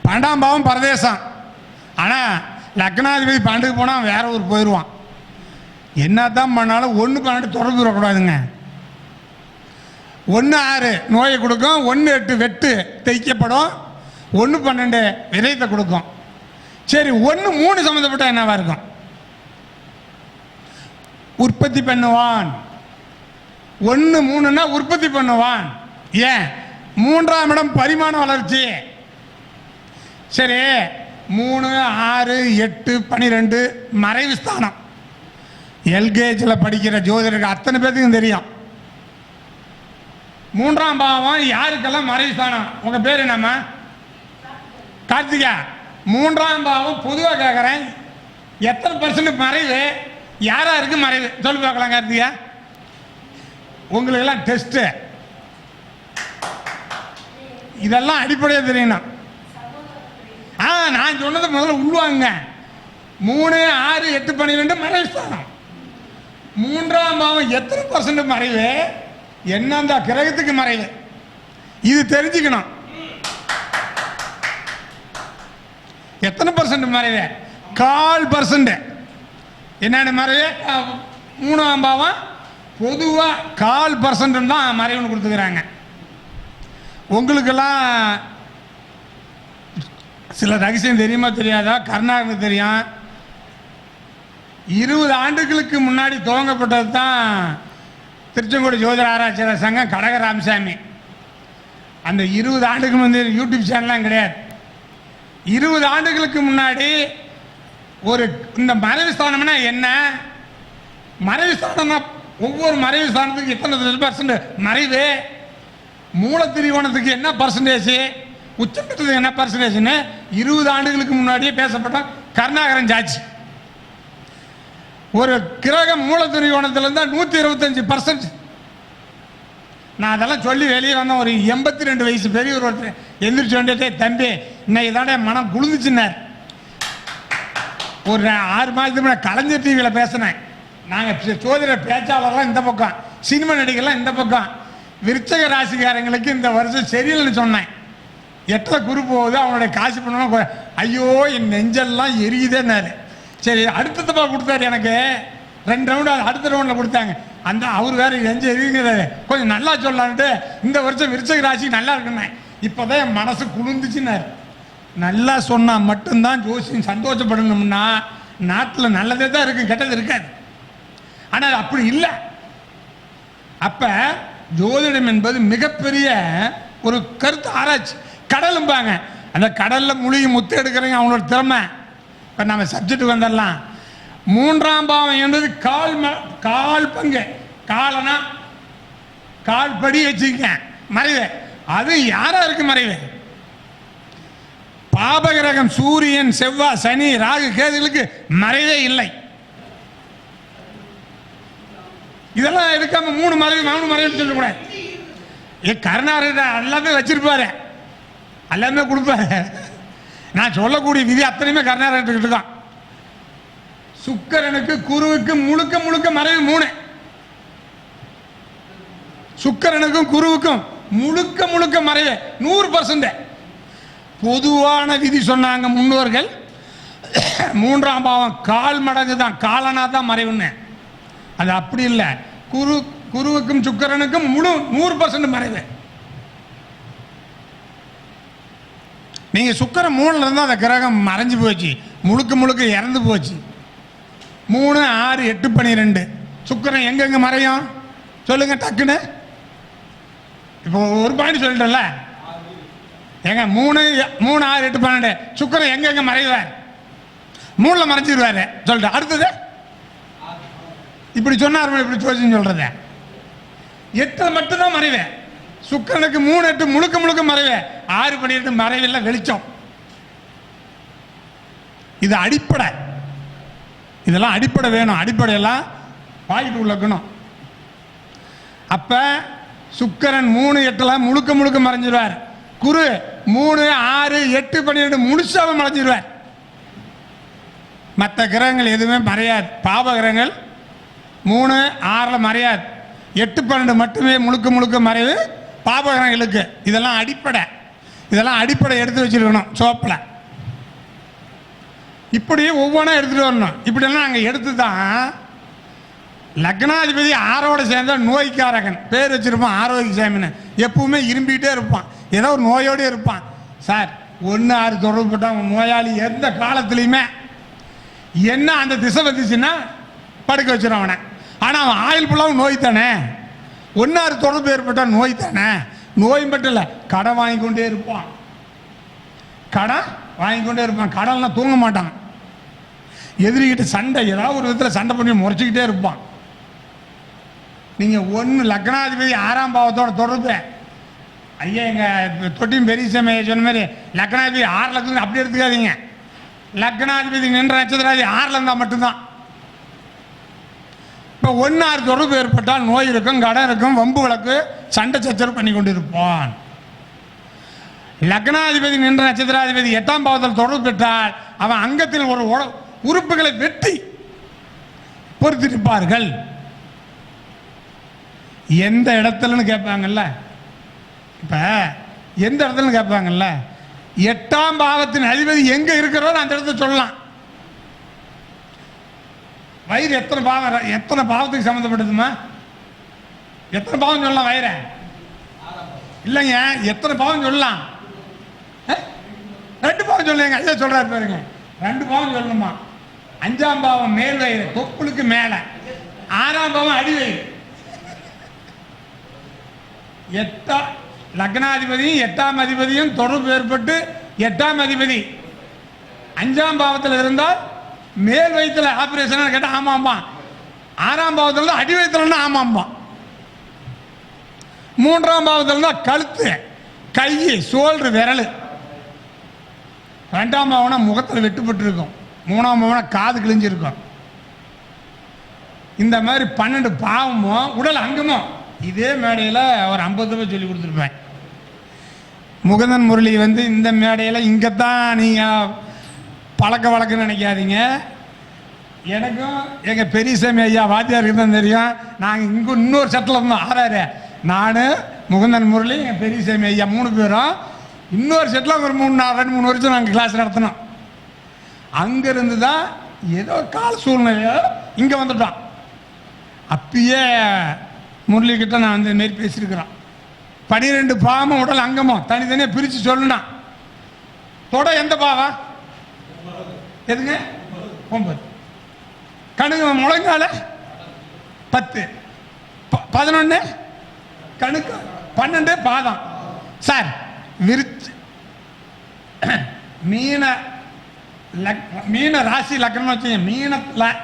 12ஆம் பாவம் பரதேசம். ஆனால் லக்னாதிபதி 12க்கு போனால் வேற ஊர் போயிடுவான். என்னத்தான் பண்ணாலும் 1 12 தொடர்பு வரக்கூடாதுங்க. 1 6 நோயை கொடுக்கும், 1 8 வெட்டு தைக்கப்படும், 1 12 விதயத்தை கொடுக்கும். சரி, 1 3 சம்மந்தப்பட்ட என்னவா இருக்கும்? உற்பத்தி பண்ணுவான். 1 3ன்னா உற்பத்தி பண்ணுவான். ஏன்? 3ஆம் இடம் பரிமாண வளர்ச்சி. சரி, 3 6 8 12 மறைவு ஸ்தானம். எல்கேஜில் படிக்கிற ஜோதிடருக்கு அத்தனை பேர்த்துக்கும் தெரியும். 3ஆம் பாவம் யாருக்கெல்லாம் மறைவு ஸ்தானம்? உங்கள் பேர் என்னம்மா? கார்த்திகா. 3ஆம் பாவம் பொதுவாக கேட்குறேன், எத்தனை % மறைவு? யாரா இருக்கு மறைவு? சொல்லி பார்க்கலாம் கார்த்திகா. உங்களுக்கெல்லாம் டெஸ்ட்டு இதெல்லாம் அடிப்படையாக தெரியணும். நான் சொன்னதை முதல்ல உள்வாங்க. 3 6 8 12 மறைவு ஸ்தானம். 3ஆம் பாவம் எத்தனை % மறைவு? என்னந்த கிரகத்துக்கு மறைவு? இது தெரிஞ்சுக்கணும். எத்தனை % மறைவு? 1/4%. என்னென்ன மறைவு? 3ஆம் பாவம் பொதுவாக 1/4% தான் மறைவுன்னு கொடுத்துக்கிறாங்க. உங்களுக்கெல்லாம் சில ரகசியம் தெரியுமா தெரியாதா? கருணாகரனுக்கு தெரியும். 20 ஆண்டுகளுக்கு முன்னாடி துவங்கப்பட்டது தான் திருச்செங்கோடு ஜோதிட ஆராய்ச்சியாளர் சங்கம், கடக ராமசாமி. அந்த 20 ஆண்டுக்கு முந்தைய யூடியூப் சேனல்லாம் கிடையாது. 20 ஆண்டுகளுக்கு முன்னாடி ஒரு இந்த மறைவு ஸ்தானம்னா என்ன? மறைவு ஸ்தானம்னா ஒவ்வொரு மறைவு ஸ்தானத்துக்கு எத்தனை % மறைவு, மூலத்திரிகோணத்துக்கு என்ன %, உச்சத்துக்கு என்ன %ன்னு 20 ஆண்டுகளுக்கு முன்னாடியே பேசப்பட்ட கருணாகரன் சாட்சி. ஒரு கிரகம் மூலத்திரிகோணத்தில் இருந்தால் 125%. நான் அதெல்லாம் சொல்லி வெளியே வந்தேன். ஒரு 82 வயசு பெரியவர் ஒருத்தர் எந்திரிச்சு வந்துட்டே, தம்பி இன்னைக்கு தானே மனம் குளிர்ந்துச்சுன்னார். ஒரு 6 மாதத்துக்கு முன்னாடி கலைஞர் டிவியில் பேசினேன். நாங்கள் சோதிட பேச்சாளர்லாம் இந்த பக்கம், சினிமா நடிகர்லாம் இந்த பக்கம். விருச்சக ராசிக்காரங்களுக்கு இந்த வருஷம் சரியில்லைன்னு சொன்னேன். 8ல் குரு போகுது, அவனுடைய காசு பண்ணணும். ஐயோ என் நெஞ்செல்லாம் எரியுதேன்னாரு. சரி, அடுத்த தப்பா கொடுத்தாரு எனக்கு. 2 ரவுண்டு அடுத்த ரவுண்டில் கொடுத்தாங்க. அந்த அவர் வேற நெஞ்சு எரியுங்கிறாரு. கொஞ்சம் நல்லா சொல்லலான்ட்டு இந்த வருஷம் விருச்சக ராசி நல்லா இருக்குண்ணே. இப்போதான் என் மனசு குளிர்ந்துச்சுன்னாரு. நல்லா சொன்னால் மட்டும்தான் ஜோசியம் சந்தோஷப்படணும்னா நாட்டில் நல்லதே தான் இருக்கும், கெட்டது இருக்காது. ஆனால் அப்படி இல்லை. அப்ப ஜோதிடம் என்பது மிகப்பெரிய ஒரு கருத்து ஆராய்ச்சி. கடலும்பாங்க, அந்த கடல்ல மூழ்கி முத்து எடுக்கிறவங்க அவங்களோட திறமை. இப்போ நம்ம சப்ஜெக்ட் வந்துடலாம். 3ஆம் பாவம் என்பது கால் பங்கு. காலனா கால் படி வச்சுக்க மறைவு. அது யாரா இருக்கு மறைவு? பாபகிரகம் சூரியன், செவ்வாய், சனி, ராகு, கேதுகளுக்கு மறைவே இல்லை. இதெல்லாம் எடுக்காம 3 மறைவு 4 மறைவு சொல்லக்கூடாது. கருணாகரன் எல்லாமே வச்சிருப்பாரு, எல்லாமே கொடுப்பாரு. நான் சொல்லக்கூடிய விதி அத்தனையுமே கருணாகரன் தான். சுக்கிரனுக்கு குருவுக்கு முழுக்க முழுக்க மறைவு 3. சுக்கிரனுக்கும் குருவுக்கும் முழுக்க முழுக்க மறைவு 100%. பொதுவான விதி சொன்னாங்க முன்னோர்கள். 3ஆம் பாவம் 1/4 மடங்கு தான், காலனா தான் மறைவுன்னு. அது அப்படி இல்லை. குருவுக்கும் சுக்கிரனுக்கும் முழு 100% மறைவு. நீங்க சுக்கிரன் 3ல இருந்தா அந்த கிரகம் மறைஞ்சு போச்சு, முழுக்க முழுக்க இறந்து போச்சு. 3 6 8 12 சுக்கிரன் எங்கெங்க மறையும் சொல்லுங்க டக்குன்னு. இப்போ ஒரு பாயிண்ட் சொல்லிட்டல, எங்க 3 6 8 12 சுக்கிரன் எங்கெங்க மறைவார்? 3ல மறைஞ்சிருவாரு சொல்லிட்டு. அடுத்தது இப்படி சொன்னார், இப்படி சொல்றது 8ல் மட்டும்தான் மறைவேன். சுக்கிரனுக்கு 3 8 முழுக்க முழுக்க மறைவு, 6 12 மறைவில்லை, வெளிச்சம். இது அடிப்படை. இதெல்லாம் அடிப்படை வேணும். அடிப்படையெல்லாம் வாய்ப்பு உள்ளக்கணும். அப்ப சுக்கிரன் 3 8 முழுக்க முழுக்க மறைஞ்சிருவார். குரு 3 6 8 12 முழுசாக மறைஞ்சிருவார். மற்ற கிரகங்கள் எதுவுமே மறையாது. பாப கிரகங்கள் 3 6 மறையாது. 8 12 மட்டுமே முழுக்க முழுக்க மறைவு பாப கிரகங்களுக்கு. இதெல்லாம் அடிப்படை. இதெல்லாம் அடிப்படை எடுத்து வச்சிருக்கணும் சோப்பில். இப்படி ஒவ்வொன்றா எடுத்துகிட்டு வரணும். இப்படியெல்லாம் நாங்கள் எடுத்து தான் லக்னாதிபதி 6ஓட சேர்ந்த நோய்க்காரகன் பேர் வச்சிருப்பான். ஆரோக்கியசாமின்னு எப்பவுமே இரும்பிக்கிட்டே இருப்பான். ஏதோ ஒரு நோயோடு இருப்பான். சார் 1 6 தொடர்பு போட்டால் நோயாளி எந்த காலத்துலையுமே என்ன அந்த திசை வந்துச்சுன்னா படுக்க வச்சிடும் அவனை. ஆனால் அவன் ஆயுள் ஃபுல்லாகவும் நோய் தானே. 1 6 தொடர்பு ஏற்பட்டால் நோய் தானே. நோய் மட்டும் இல்லை, கடன் வாங்கி கொண்டே இருப்பான். கடன் வாங்கி கொண்டே இருப்பான். கடன்லாம் தூங்க மாட்டான். எதிரிக்கிட்ட சண்டை, ஏதாவது ஒரு விதத்தில் சண்டை பண்ணி முறைச்சிக்கிட்டே இருப்பான். நீங்கள் ஒன்று லக்னாதிபதி 6ஆம் பாவத்தோட தொடர்பு. ஐயா எங்கள் தொட்டியும் பெரிய சமய சொன்ன மாதிரி லக்னாதிபதி 6 லட்சம் அப்படி எடுத்துக்காதீங்க. லக்னாதிபதி நின்ற நட்சத்திராதி 6 இருந்தால் மட்டும்தான். இப்போ 1 6 தொடர்பு ஏற்பட்டால் நோய் இருக்கும், கடன் இருக்கும், வம்பு வழக்கு, சண்டை சச்சரவு பண்ணி கொண்டு இருப்பான். லக்னாதிபதி நின்ற நட்சத்திராதிபதி 8ஆம் பாவத்தில் தொடர்பு பெற்றால் அவன் அங்கத்தில் ஒரு உறுப்புகளை வெட்டி பொறுத்திருப்பார்கள். எந்த இடத்துலன்னு கேட்பாங்கல்ல. இப்ப எந்த இடத்துல கேட்பாங்கல்ல, 8ஆம் பாவத்தின் அதிபதி எங்க இருக்கிறோ அந்த இடத்துல சொல்லலாம். வயிறு எத்தனை பாவம், எத்தனை பாவத்துக்கு சம்மந்தப்பட்டதுமா? எத்தனை பாவம் சொல்லலாம்? வயிற இல்லைங்க, எத்தனை பாவம் சொல்லலாம்? 2 பாவம் சொல்லுங்க. ஐயா சொல்றாரு பாருங்க, 2 பாவம் சொல்லணுமா? 5ஆம் பாவம் மேல் வயிறு, தொப்புளுக்கு மேல. 6ஆம் பாவம் அடி வயிறு. லக்னாதிபதியும் 8ஆம் அதிபதியும் தொடர்பு ஏற்பட்டு 8ஆம் அதிபதி 5ஆம் பாவத்தில் இருந்தால் மேல் வயிற்றுல ஆபரேஷன் கேட்டால் ஆமாம்பா. 6ஆம் பாவத்தில் இருந்தால் அடி வயிற்றுலன்னா ஆமாம்பா. 3ஆம் பாவத்தில் இருந்தால் கழுத்து, கை, சோல்று, விரல். 2ஆம் பாவம்னா முகத்தில் வெட்டுப்பட்டு இருக்கும். 3ஆம் பாவம்னா காது கிழிஞ்சிருக்கும். இந்த மாதிரி 12 பாவமும் உடல் அங்கமும் இதே மேடையில் ஒரு 50 ரூபாய் சொல்லி கொடுத்துருப்பேன். முகுந்தன் முரளி இந்த மேடையில் இங்கே தான் நீங்கள் பழக்க வழக்கன்னு நினைக்காதீங்க. எனக்கும் எங்கள் பெரியசாமி ஐயா வாத்தியாருக்கு தான் தெரியும். நாங்கள் இங்கே இன்னொரு செட்டில் இருந்தோம். 6 நான், முகுந்தன் முரளி, எங்கள் பெரியசாமி ஐயா 3 பேரும் இன்னொரு செட்டில் ஒரு 2 3 வருஷம் நாங்கள் கிளாஸ் நடத்தினோம். அங்கேருந்து தான் ஏதோ கால சூழ்நிலையோ இங்கே வந்துட்டோம். அப்பயே முரளிக்கிட்ட நான் இந்த மாரி பேசியிருக்கிறோம். 12 பாவமும் உடல் அங்கமும் தனித்தனியாக பிரித்து சொல்லணும். தொட எந்த பாவம்? எதுங்க? 9. கணுகு முழங்கால 10, 11 கணுக்கு, 12 பாதம். சார் விருச்சு மீன ராசி லக்னம் வச்சுங்க. மீனத்தில்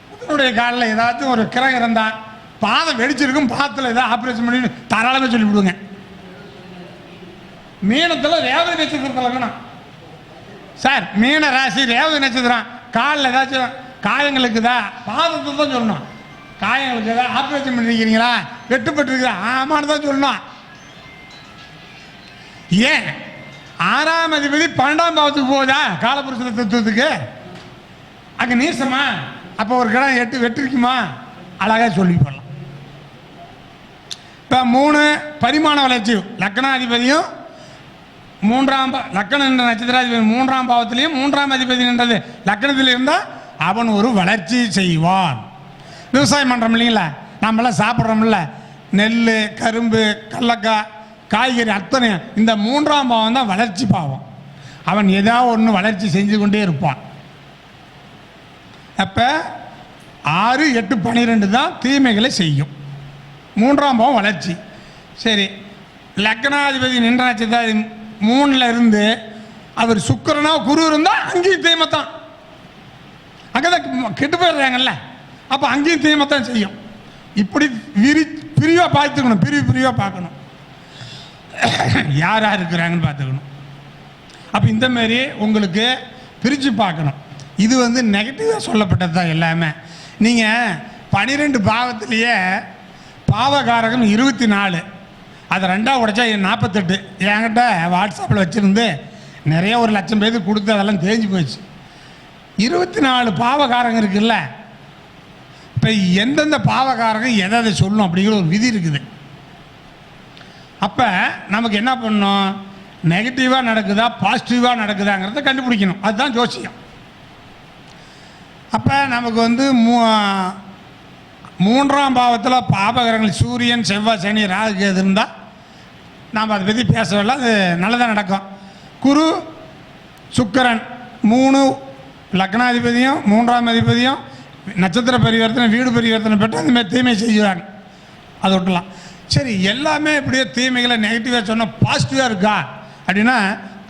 புதனுடைய காலில் ஏதாச்சும் ஒரு கிரகம் இருந்தால் பாதம் வெடிச்சிருக்கும். பாதத்தில் ஏதாவது ஆப்ரேஷன் பண்ணி தாராளமாக சொல்லிவிடுங்க. மீனத்தில் ரேவதி நட்சத்திரத்தில் இருக்கணும். சார் மீன ராசி ரேவதி நட்சத்திரம் காலில் ஏதாச்சும் காயங்களுக்கு தான் பாதத்தை தான் சொல்லணும். காயங்களுக்கு ஏதாவது ஆப்ரேஷன் பண்ணிருக்கிறீங்களா, வெட்டுப்பட்டுருக்குதா, ஆமான்னு தான் சொல்லணும். ஏன் 6ஆம் அதிபதி 12ஆம் பாவத்துக்கு போகுதா காலபுருஷ தத்துவத்துக்கு? அங்கே நீசமா? அப்போ ஒரு கிடம் 8 வெட்டிருக்குமா? அழகாக சொல்லி போடலாம். இப்போ 3 பரிமாண வளர்ச்சி. லக்னாதிபதியும் 3ஆம் லக்னம் என்ற நட்சத்திராதிபதி 3ஆம் பாவத்திலையும் 3ஆம் அதிபதி என்றது லக்னத்தில் இருந்தால் அவன் ஒரு வளர்ச்சி செய்வான். விவசாயம் பண்ணுறோம் இல்லைங்களா, நம்மளாம் சாப்பிட்றோம்ல, நெல், கரும்பு, கடலக்காய், காய்கறி அத்தனை இந்த 3ஆம் பாவம் தான் வளர்ச்சி பாவம். அவன் ஏதாவது ஒன்று வளர்ச்சி செஞ்சு கொண்டே இருப்பான். அப்போ 6 8 12 தான் தீமைகளை செய்யும். 3ஆம் பாவம் வளர்ச்சி. சரி, லக்னாதிபதி நின்ற நட்சத்திரம் 3ல் இருந்து அவர் சுக்கிரனோ குரு இருந்தால் அங்கேயும் தீமைத்தான். அங்கே தான் கெட்டு போயிடுறாங்கல்ல, அப்போ அங்கேயும் தீமைத்தான் செய்யும். இப்படி பிரிவாக பார்த்துக்கணும், பிரிவாக பார்க்கணும். யார் யார் இருக்கிறாங்கன்னு பார்த்துக்கணும். அப்போ இந்த மாதிரி உங்களுக்கு பிரித்து பார்க்கணும். இது வந்து நெகட்டிவாக சொல்லப்பட்டது தான் எல்லாமே. நீங்கள் 12 பாவத்திலேயே பாவகாரகம் 24, அதை 2ஆக உடைச்சா 48. என்கிட்ட வாட்ஸ்அப்பில் வச்சுருந்து நிறைய 1,00,000 பேருக்கு கொடுத்து அதெல்லாம் தேஞ்சு போச்சு. 24 பாவகாரகம் இருக்குல்ல. இப்போ எந்தெந்த பாவகாரகம் எதை சொல்லணும் அப்படிங்கிற ஒரு விதி இருக்குது. அப்போ நமக்கு என்ன பண்ணணும், நெகட்டிவாக நடக்குதா பாசிட்டிவாக நடக்குதாங்கிறத கண்டுபிடிக்கணும். அதுதான் ஜோசியம். அப்போ நமக்கு வந்து 3ஆம் பாவத்தில் பாவகிரகங்கள் சூரியன், செவ்வாய், சனி, ராகு, கேது இருந்தால் நாம் அதை பற்றி பேசவில்லை, அது நல்லதாக நடக்கும். குரு, சுக்கிரன் 3 லக்னாதிபதியும் 3ஆம் அதிபதியும் நட்சத்திர பரிவர்த்தனை, வீடு பரிவர்த்தனை பெற்று அந்த மாதிரி தீமை செய்வாங்க. அதை விட்டுலாம். சரி, எல்லாமே இப்படியே தீமைகளை நெகட்டிவாக சொன்னால் பாசிட்டிவாக இருக்கா அப்படின்னா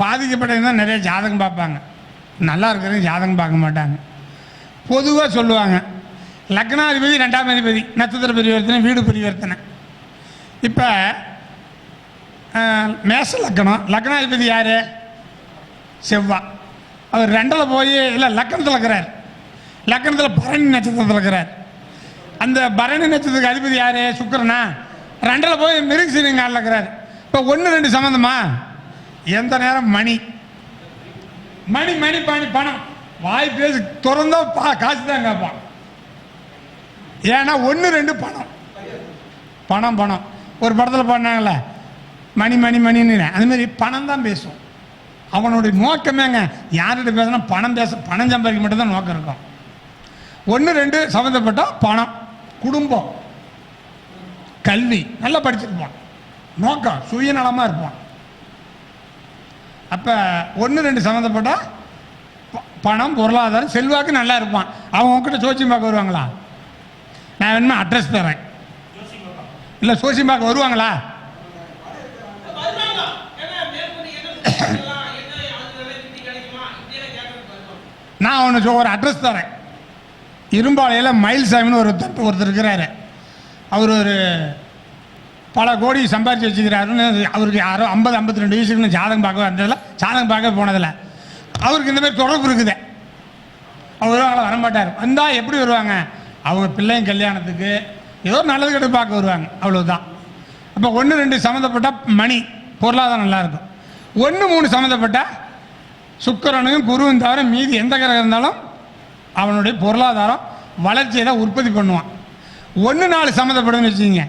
பாதிக்கப்பட்டவங்க தான் நிறைய ஜாதகம் பார்ப்பாங்க, நல்லா இருக்கிறவங்க ஜாதகம் பார்க்க மாட்டாங்க. பொதுவாக சொல்லுவாங்க லக்னாதிபதி 2ஆம் அதிபதி நட்சத்திர பரிவர்த்தனை, வீடு பரிவர்த்தனை. இப்போ மேச லக்னம், லக்னாதிபதி யார்? செவ்வாய். அவர் 2ல் போய் இல்லை லக்னத்தில் இருக்கிறார். லக்னத்தில் பரணி நட்சத்திரத்தில் இருக்கிறார். அந்த பரணி நட்சத்திரத்துக்கு அதிபதி யார்? சுக்கிரனா. 2ல் போய் மிருகசீரிங்காலில் இருக்கிறார். இப்போ 1, 2 சம்மந்தமா? எந்த நேரம் மணி மணி மணி பணி பணம் வாய் பேசி திறந்தா காசு தான் கேட்பான். ஏன்னா 1, 2 பணம் பணம் பணம். ஒரு படத்தில் பண்ணாங்கல்ல மணி மணி மணின்னு, அதுமாரி பணம் தான் பேசும். அவனுடைய நோக்கமேங்க யார்கிட்ட பேசினா பணம் பணம் சம்பாதிக்க மட்டும் தான் நோக்கம் இருக்கும். 1, 2 சம்மந்தப்பட்டால் பணம், குடும்பம், கல்வி, நல்லா படிச்சிருப்பான், நோக்கம் சுயநலமாக இருப்பான். அப்போ 1, 2 சம்மந்தப்பட்டால் பணம், பொருளாதாரம், செல்வாக்கு நல்லா இருப்பான். அவங்க உங்ககிட்ட சோசியம் பார்க்க வருவாங்களா? நான் வேணுமா அட்ரஸ் தரேன், இல்லை சோசியம் பார்க்க வருவாங்களா? நான் ஒன்று ஒரு அட்ரஸ் தரேன். இரும்பாலையில் மயில்சாமின்னு ஒருத்தர் இருக்கிறாரு. அவர் ஒரு பல கோடி சம்பாதிச்சு வச்சுக்கிறாருன்னு. அவருக்கு யாரோ 50-52 வயசுக்கு ஜாதகம் பார்க்க வந்ததில்ல, ஜாதகம் பார்க்க போனதில்லை. அவருக்கு இந்த மாதிரி தொடர்பு இருக்குது. அவர் வருவாங்களா? வரமாட்டார். வந்தால் எப்படி வருவாங்க? அவங்க பிள்ளைங்க கல்யாணத்துக்கு ஏதோ நல்லது கிட்ட பார்க்க வருவாங்க, அவ்வளோதான். அப்போ 1, 2 சம்மந்தப்பட்டால் மணி, பொருளாதாரம் நல்லாயிருக்கும். 1, 3 சம்மந்தப்பட்டால் சுக்கிரனும் குருவும் தவிர மீதி எந்த கிரகம் இருந்தாலும் அவனுடைய பொருளாதாரம் வளர்ச்சியை தான் உற்பத்தி பண்ணுவான். 1, 4 சம்மந்தப்படுதுன்னு வச்சுக்கிங்க.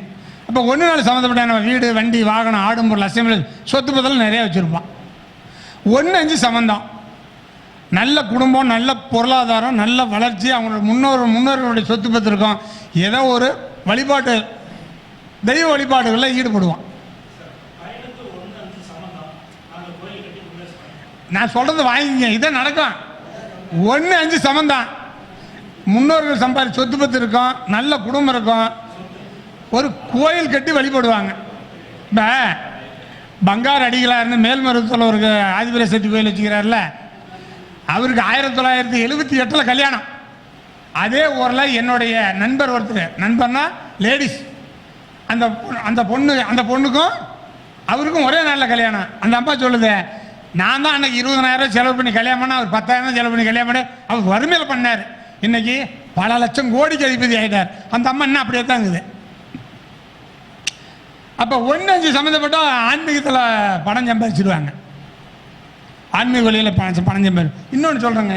அப்போ 1, 4 சம்மந்தப்பட்ட நம்ம வீடு, வண்டி, வாகனம், ஆடும் பொருள், அசைமல், சொத்து பத்தெல்லாம் நிறையா வச்சுருப்பான். 1, 5 சம்மந்தம் நல்ல குடும்பம், நல்ல பொருளாதாரம், நல்ல வளர்ச்சி, அவங்களோட முன்னோர்களுடைய சொத்து பத்து இருக்கும். ஏதோ ஒரு வழிபாட்டு தெய்வ வழிபாடுகளில் ஈடுபடுவான். நான் சொல்கிறது வாங்கிங்க, இதை நடக்கும். 1, 5 சம்மந்தம் முன்னோர்கள் சம்பாதி சொத்து பத்து இருக்கும், நல்ல குடும்பம் இருக்கும், ஒரு கோயில் கட்டி வழிபடுவாங்க. இப்போ பங்கார் அடிகளார்னு மேல்மருவத்தில் ஒரு ஆதிபுர சக்தி கோயில் வச்சுக்கிறார்ல, அவருக்கு 1978 கல்யாணம். அதே ஊரில் என்னுடைய நண்பர் ஒருத்தர், நண்பர்னா லேடிஸ், அந்த பொண்ணுக்கும் அவருக்கும் ஒரே நாளில் கல்யாணம். அந்த அம்மா சொல்லுது, நான் தான் அன்றைக்கி 20,000 செலவு பண்ணி கல்யாணம் பண்ண, அவர் 10,000 செலவு பண்ணி கல்யாணம் பண்ணி அவர் வறுமையில் பண்ணார். இன்றைக்கி பல லட்சம் கோடிக்கு அதிபதி ஆகிட்டார். அந்த அம்மா என்ன அப்படியே தான் இருக்குது. அப்போ 1, 5 சம்மந்தப்பட்ட ஆன்மீகத்தில் பணம் சம்பாதிச்சிடுவாங்க. ஆன்மீக வழியில் பணம் சம்பாதி. இன்னொன்று சொல்கிறேங்க,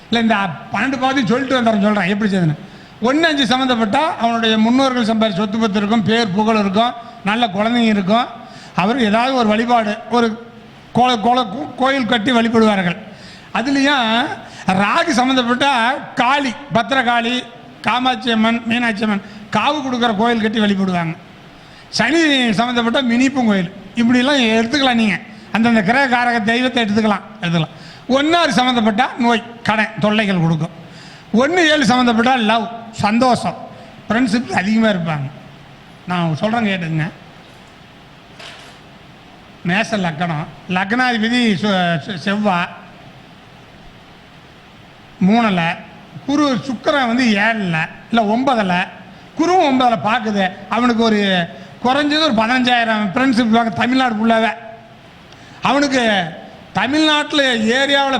இல்லை இந்த 12 பாவத்தையும் சொல்லிட்டு வந்துடுறேன், சொல்கிறேன் எப்படி செய்யுதுன்னு. 1, 5 சம்மந்தப்பட்டால் அவனுடைய முன்னோர்கள் சம்பாதி சொத்து பத்து இருக்கும், பேர் புகழ் இருக்கும், நல்ல குழந்தைங்க இருக்கும். அவர் ஏதாவது ஒரு வழிபாடு, ஒரு கோயில் கட்டி வழிபடுவார்கள். அதுலேயும் ராகு சம்மந்தப்பட்டால் காளி, பத்திரகாளி, காமாட்சி அம்மன், மீனாட்சி அம்மன் காவு கொடுக்குற கோயில் கட்டி வழிபடுவாங்க. சனி சம்மந்தப்பட்ட மினிப்பும் கோயில், இப்படிலாம் எடுத்துக்கலாம். நீங்கள் அந்தந்த கிரக காரக தெய்வத்தை எடுத்துக்கலாம். 1, 6 சம்மந்தப்பட்டால் நோய், கடன், தொல்லைகள் கொடுக்கும். 1, 7 சம்மந்தப்பட்டால் லவ், சந்தோஷம், ஃப்ரெண்ட்ஷிப் அதிகமாக இருப்பாங்க. நான் சொல்கிறேன் கேட்டுங்க. மேச லக்கணம், லக்னாதிபதி செவ்வாய் 3ல், குரு சுக்கிரன் 7ல் இல்லை 9ல், குருவும் 9ல் பார்க்குது. அவனுக்கு ஒரு குறைஞ்சது ஒரு 15,000 ஃப்ரெண்ட்ஸ் இருப்பாங்க தமிழ்நாடு ஃபுல்லாகவே. அவனுக்கு தமிழ்நாட்டில் ஏரியாவில்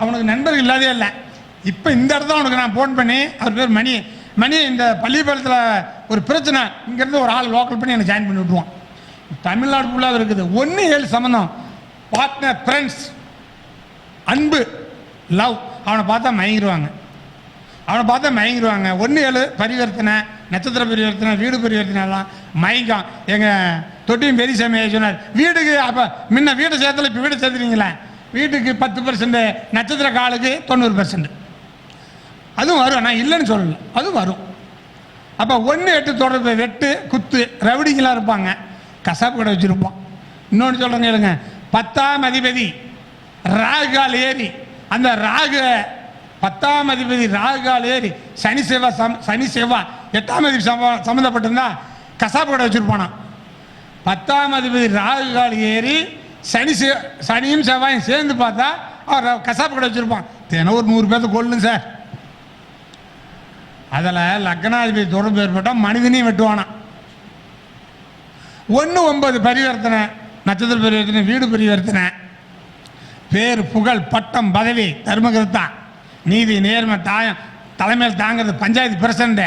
அவனுக்கு நண்பர்கள் இல்லாதே இல்லை. இப்போ இந்த இடத்துல அவனுக்கு நான் ஃபோன் பண்ணி, அவர் பேர் மணி இந்த பள்ளிப்பாளத்தில் ஒரு பிரச்சனை, இங்கேருந்து ஒரு ஆள் லோக்கல் பண்ணி எனக்கு ஜாயின் பண்ணி விட்டுருவான். தமிழ்நாடு ஃபுல்லாக இருக்குது. 1-7 சம்மந்தம், பார்ட்னர், ஃப்ரெண்ட்ஸ், அன்பு, லவ். அவனை பார்த்தா மயங்கிடுவாங்க. 1-7 பரிவர்த்தனை, நட்சத்திர பரிவர்த்தனை, வீடு பரிவர்த்தனை எல்லாம் மயங்கம். எங்கள் தொட்டியும் பெரிய சாமியை சொன்னார், வீடுக்கு அப்போ முன்ன வீட்டை சேர்த்துல இப்போ வீடு சேர்த்துறீங்களே, வீட்டுக்கு 10%, நட்சத்திர காலுக்கு 90%. அதுவும் வரும், நான் இல்லைன்னு சொல்லலை, அதுவும் வரும். அப்போ 1-8 தொடர்பு, வெட்டு குத்து ரவுடிங்களாக இருப்பாங்க, கசாப்பு கடை வச்சுருப்பான். இன்னொன்று சொல்கிறேங்க இல்லைங்க, 10ஆம் அதிபதி ராகுகால் ஏறி, அந்த 10ஆம் அதிபதி ராகுகால் ஏறி சனி செவ்வாய் 8ஆம் அதிபதி சம்மந்தப்பட்டிருந்தா கசாப்பு கடை வச்சுருப்பானா. 10ஆம் அதிபதி ராகுகால் ஏறி சனியும் செவ்வாயும் சேர்ந்து பார்த்தா அவர் கசாப்பு கடை வச்சுருப்பான். தினம் ஒரு 100 பேர்த்து கொள்ளும் சார். அதில் லக்னாதிபதி தொடர்பு ஏற்பட்டால் மனிதனையும் வெட்டுவானா. 1-9 பரிவர்த்தனை, நட்சத்திர பரிவர்த்தனை, வீடு பரிவர்த்தனை, பேர், புகழ், பட்டம், பதவி, தர்மகர்த்தா, நீதி, நேர்மை, தலைமையில் தாங்கிறது, பஞ்சாயத்து பிரசிடண்ட்,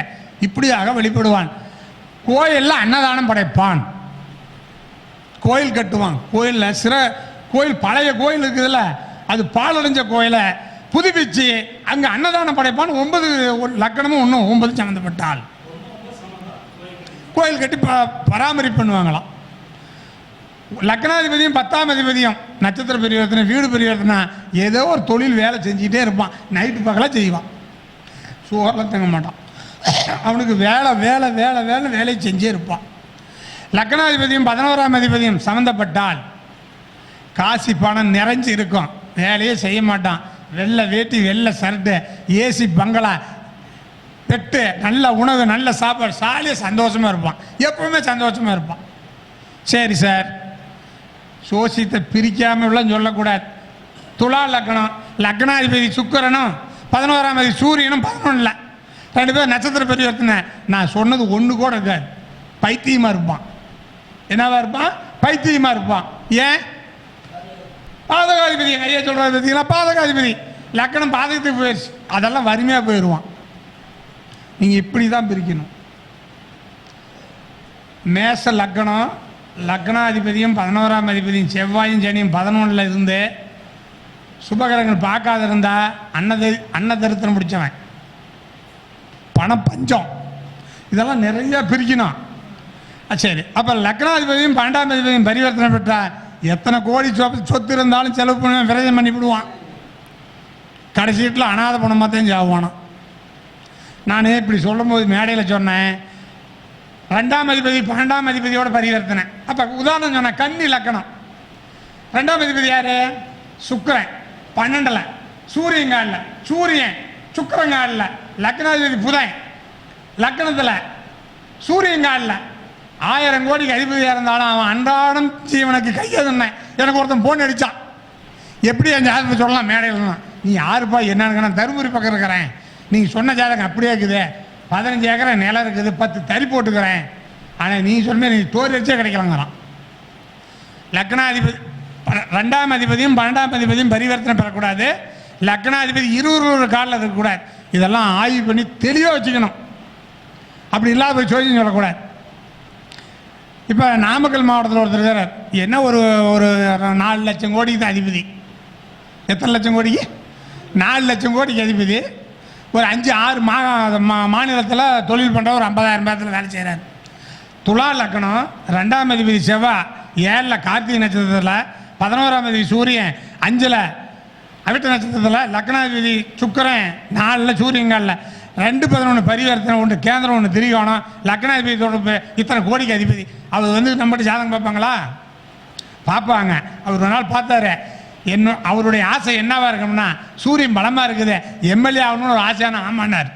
இப்படியாக வெளிப்படுவான். கோயிலில் அன்னதானம் படைப்பான், கோயில் கட்டுவான். கோயில் பழைய கோயில் இருக்குதுல்ல, அது பாலடைஞ்ச கோயிலை புதுப்பிச்சு அங்கே அன்னதானம் படைப்பான். 9 லக்கணமும் இன்னும் 9 சம்மந்தப்பட்டால் கோயில் கட்டி பராமரிப்பு பண்ணுவாங்களாம். லக்னாதிபதியும் 10ஆம் அதிபதியும் நட்சத்திர பரிவர்த்தனை, வீடு பரிவர்த்தனை, ஏதோ ஒரு தொழில் வேலை செஞ்சுக்கிட்டே இருப்பான். நைட்டு பகலாக செய்வான், சுகரெலாம் தங்க மாட்டான். அவனுக்கு வேலை செஞ்சே இருப்பான். லக்னாதிபதியும் 11ஆம் அதிபதியும் சம்மந்தப்பட்டால் காசி பணம் நிறைஞ்சு இருக்கும், வேலையே செய்ய மாட்டான். வெள்ளை வேட்டி, வெள்ளை சர்ட்டு, ஏசி பங்களா, பெட்டு, நல்ல உணவு, நல்ல சாப்பாடு, சாலியாக சந்தோஷமாக இருப்பான். எப்பவுமே சந்தோஷமாக இருப்பான். சரி சார், சோசியத்தை பிரிக்காமல் சொல்லக்கூடாது. துலா லக்னம், லக்னாதிபதி சுக்கிரனும் 11ஆம் அதிபதி சூரியனும் 11 2 பேர் நட்சத்திர பரிவர்த்தனை. நான் சொன்னது ஒன்று கூட இருக்காது. பைத்தியமாக இருப்பான். என்னவா இருப்பான்? பைத்தியமாக இருப்பான். ஏன்? பாதகாதிபதி. ஐயா சொல்கிறது பார்த்தீங்களா, பாதகாதிபதி. லக்னம் பாதகத்துக்கு போயிடுச்சு, அதெல்லாம் வறுமையாக போயிடுவான். நீங்கள் இப்படி தான் பிரிக்கணும். மேச லக்னம், லக்னாதிபதியும் 11ஆம் அதிபதியும் செவ்வாயும் சனியும் 11 இருந்து சுபகிரகங்கள் பார்க்காத இருந்தால் அன்னதரித்திரம் முடித்தவன், பணம் பஞ்சம், இதெல்லாம் நிறையா பிரிக்கணும். சரி, அப்போ லக்னாதிபதியும் 12ஆம் அதிபதியும் பரிவர்த்தனை பெற்றால் எத்தனை கோடி சொத்து இருந்தாலும் செலவு பண்ணி விரயம் பண்ணிவிடுவான். கடைசி வீட்டில் அனாத பணமாக தான் சாவானோ. நான் இப்படி சொல்லும்போது மேடையில் சொன்னேன், 2ஆம் அதிபதி 12ஆம் அதிபதியோட பரிவர்த்தனை. அப்போ உதாரணம் சொன்னேன், கன்னி லக்கணம், 2ஆம் அதிபதி யார்? சுக்கிரன், 12 சூரியங்காலில், சூரியன் சுக்கிரங்காலில், லக்னாதிபதி புதன் லக்கணத்தில் சூரியங்காலில் 1000 கோடிக்கு அதிபதியாக இருந்தாலும் அவன் அன்றாடம் ஜீவனுக்கு கையதுன்னேன். எனக்கு ஒருத்தன் போன் அடித்தான், எப்படி என் ஜாதகத்தை சொல்லலாம் மேடையில்? நீ யாருப்பா என்னன்னு? நான் தருமபுரி பக்கம் இருக்கிறேன், நீங்கள் சொன்ன ஜாதகம் அப்படியே இருக்குது, 15 ஏக்கரை நிலம் இருக்குது, 10 தறி போட்டுக்கிறேன், ஆனால் நீ சொன்ன நீ தோறி வச்சே கிடைக்கலாங்கிறான். லக்னாதிபதி 2ஆம் அதிபதியும் 12ஆம் அதிபதியும் பரிவர்த்தனை பெறக்கூடாது. லக்னாதிபதி 20 காலில் இருக்கக்கூடாது. இதெல்லாம் ஆய்வு பண்ணி தெளிவாக வச்சுக்கணும். அப்படி இல்லாத போய் சொல்லி சொல்லக்கூடாது. இப்போ நாமக்கல் மாவட்டத்தில் ஒருத்தர் இருக்கார், என்ன ஒரு 4 லட்சம் கோடிக்கு தான் அதிபதி. எத்தனை லட்சம் கோடிக்கு? 4 லட்சம் கோடிக்கு அதிபதி. ஒரு 5-6 மாநிலத்தில் தொழில் பண்ணுற ஒரு 50,000 பேர்த்தில் வேலை செய்கிறார். துலா லக்கணம், 2ஆம் அதிபதி செவ்வாய் 7 கார்த்திகை நட்சத்திரத்தில், 11ஆம் அதிபதி சூரியன் 5 அவிட்ட நட்சத்திரத்தில், லக்னாதிபதி சுக்கிரன் 4 சூரியங்காலில், 2-11 பரிவர்த்தனை, 1 கேந்திரம், 1 திரிகோணம். லக்னாதிபதி தொடர்பு இத்தனை கோடிக்கு அதிபதி. அவர் நம்மகிட்ட ஜாதகம் பார்ப்பாங்களா? பார்ப்பாங்க. அவர் ஒரு நாள் பார்த்தாரு, அவருடைய ஆசை என்னவா இருக்கணும்னா, சூரியன் பலமாக இருக்குது, எம்எல்ஏ ஆகணும்னு ஒரு ஆசையான ஆமான்னார்.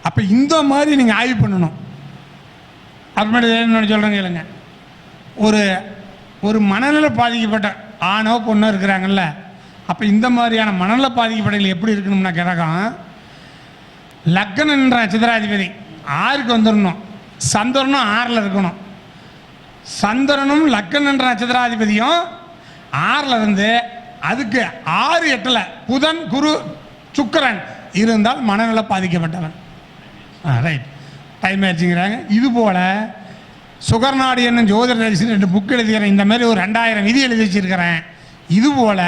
அப்போ இந்த மாதிரி நீங்கள் ஆய்வு பண்ணணும். அப்புறமேட்டு என்னோட சொல்கிறேங்க இல்லைங்க, ஒரு மனநல பாதிக்கப்பட்ட ஆணோ பொண்ணோ இருக்கிறாங்கல்ல, அப்போ இந்த மாதிரியான மனநல பாதிக்கப்பட்டவர்கள் எப்படி இருக்கணும்னா கிரகம் லக்னம் என்ற நட்சத்திராதிபதி 6க்கு வந்துடணும். சந்திரனும் 6ல் இருக்கணும். சந்திரனும் லக்கன் என்ற நட்சத்திராதிபதியும் 6ல் இருந்து அதுக்கு 6, 8ல் புதன், குரு, சுக்கிரன் இருந்தால் மனநல பாதிக்கப்பட்டவன். Right, time ஆச்சுங்கிறாங்க. இதுபோல் சுகர்நாடி என்னும் ஜோதிட ரகசியம் 2 புக் எழுதிக்கிறேன். இந்த மாதிரி ஒரு 2000 விதி எழுதி வச்சிருக்கிறேன். இதுபோல்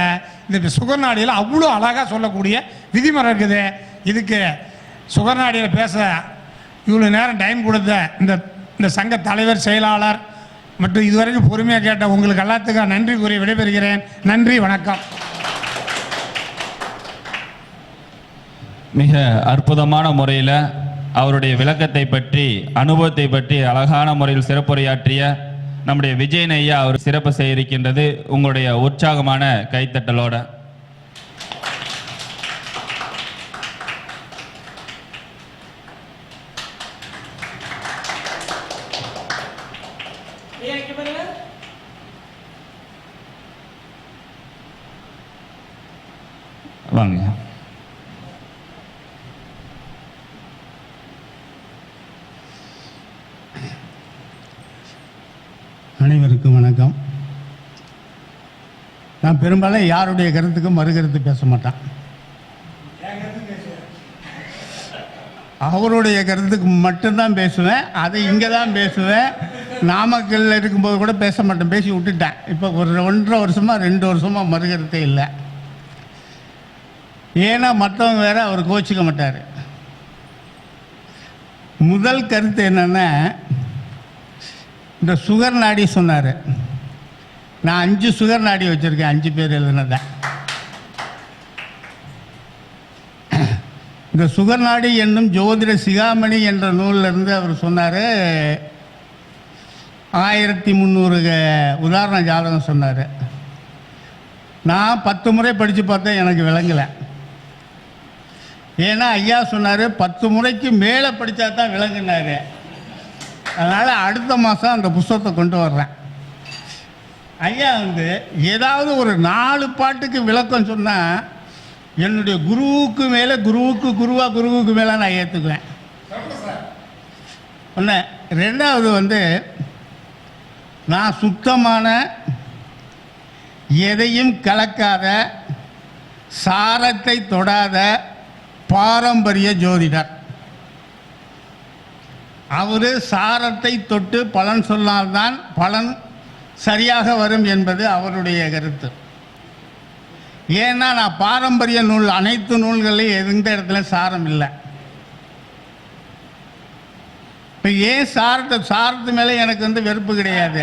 இந்த சுகர்நாடியில் அவ்வளோ அழகாக சொல்லக்கூடிய விதிமுறை இருக்குது. இதுக்கு சுகர்நாடியில் பேச இவ்வளோ நேரம் டைம் கொடுத்த இந்த சங்க தலைவர், செயலாளர் மற்றும் இதுவரைக்கும் பொறுமையாக கேட்ட உங்களுக்கு எல்லாத்துக்கும் நன்றி கூறி விடைபெறுகிறேன். நன்றி, வணக்கம். மிக அற்புதமான முறையில் அவருடைய விளக்கத்தை பற்றி, அனுபவத்தை பற்றி அழகான முறையில் சிறப்புரையாற்றிய நம்முடைய விஜயன் ஐயா அவர் சிறப்பு செய்ய இருக்கின்றது. உங்களுடைய உற்சாகமான கைத்தட்டலோட வாங்க. அனைவருக்கும் வணக்கம். நான் பெரும்பாலும் யாருடைய கருத்துக்கும் மறுகருத்து பேச மாட்டேன். அவருடைய கருத்துக்கு மட்டும்தான் பேசுவேன். அதை இங்கே தான் பேசுவேன். நாமக்கல்ல இருக்கும்போது கூட பேச மாட்டேன், பேசி விட்டுட்டேன். இப்போ ஒரு 1.5 வருஷமாக 2 வருஷமாக மறுகருத்தே இல்லை. ஏன்னா மற்றவங்க வேற அவர் கோச்சிக்க மாட்டார். முதல் கருத்து என்னென்னா, இந்த சுகர் நாடி சொன்னார். நான் 5 சுகர் நாடி வச்சுருக்கேன், 5 பேர் எழுதுனதை. இந்த சுகர் நாடி என்னும் ஜோதிட சிகாமணி என்ற நூலிலிருந்து அவர் சொன்னார். 1300 உதாரண ஜாதகம் சொன்னார். நான் 10 முறை படித்து பார்த்தேன், எனக்கு விளங்கலை. ஏன்னா ஐயா சொன்னார் 10 முறைக்கு மேலே படித்தா தான் விளங்குனார். அதனால் அடுத்த மாதம் அந்த புஸ்தகத்தை கொண்டு வர்றேன். ஐயா ஏதாவது ஒரு 4 பாட்டுக்கு விளக்கம் சொன்னால் என்னுடைய குருவுக்கு மேலே, குருவுக்கு மேலே நான் ஏற்றுக்குவேன். ஒன்று. 2வது நான் சுத்தமான, எதையும் கலக்காத, சாரத்தை தொடாத பாரம்பரிய ஜோதிடர். அவர் சாரத்தை தொட்டு பலன் சொன்னால்தான் பலன் சரியாக வரும் என்பது அவருடைய கருத்து. ஏன்னா நான் பாரம்பரிய நூல், அனைத்து நூல்களையும் எந்த இடத்துல சாரம் இல்லை. இப்போ ஏன் சாரத்து மேலே எனக்கு வெறுப்பு கிடையாது.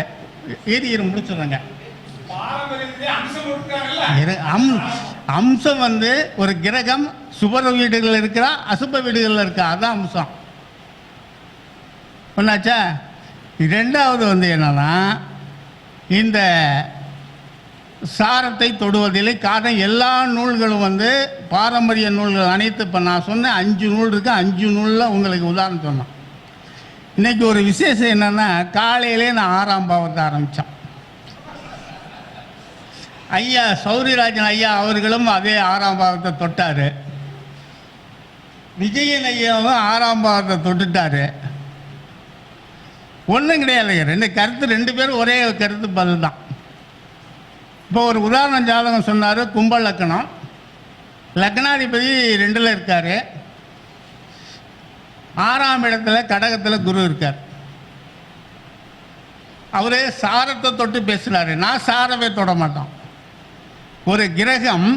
முடிச்சுடுறேங்க. அம்சம் ஒரு கிரகம் சுப வீடுகளில் இருக்கிறா, அசுப வீடுகளில் இருக்கா, அதான் அம்சம். ஒன்றாச்சா. 2வது என்னன்னா, இந்த சாரத்தை தொடுவதில்லை. காரணம் எல்லா நூல்களும் பாரம்பரிய நூல்கள் அனைத்து. இப்போ நான் சொன்ன 5 நூல் இருக்கு. 5 நூலில் உங்களுக்கு உதாரணம் சொன்னோம். இன்றைக்கி ஒரு விசேஷம் என்னென்னா, காலையிலே நான் 6ஆம் பாவத்தை ஆரம்பித்தேன். ஐயா சௌரிராஜன் ஐயா அவர்களும் அதே 6ஆம் பாவத்தை தொட்டார். விஜயன் ஐயாவும் 6ஆம் பாவத்தை தொட்டுட்டார். ஒன்றும் கிடையாது. 2 கருத்து, 2 பேரும் ஒரே கருத்து பதில் தான். இப்போ ஒரு உதாரண ஜாதகம் சொன்னார். கும்ப லக்கணம், லக்னாதிபதி 2ல் இருக்கார். 6ஆம் இடத்துல கடகத்தில் குரு இருக்கார். அவரே சாரத்தை தொட்டு பேசினார். நான் சாரவே தொட மாட்டோம். ஒரு கிரகம்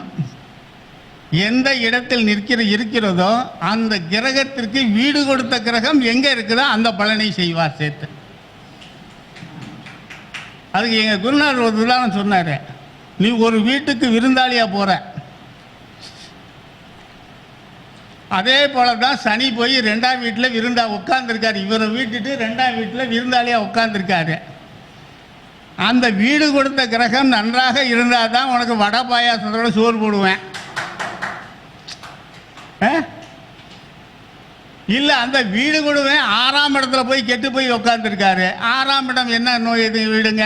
எந்த இடத்தில் இருக்கிறதோ அந்த கிரகத்திற்கு வீடு கொடுத்த கிரகம் எங்கே இருக்குதோ அந்த பலனை செய்வார் சேர்த்து. அதுக்கு எங்கள் குருநாதர் ஒரு உதாரணம் சொன்னார். நீ ஒரு வீட்டுக்கு விருந்தாளியாக போகிற, அதே போல தான் சனி போய் 2ஆம் வீட்டில் விருந்தாக உட்காந்துருக்காரு. இவரை வீட்டுட்டு 2ஆம் வீட்டில் விருந்தாளியாக உட்காந்துருக்காரு. அந்த வீடு கொடுத்த கிரகம் நன்றாக இருந்தால் தான் உனக்கு வடை பாயாசத்தோட சோறு போடுவேன். இல்லை, அந்த வீடு கொடுவேன் 6ஆம் இடத்துல போய் கெட்டு போய் உட்காந்துருக்காரு. 6ஆம் இடம் என்ன நோய்? எது வீடுங்க?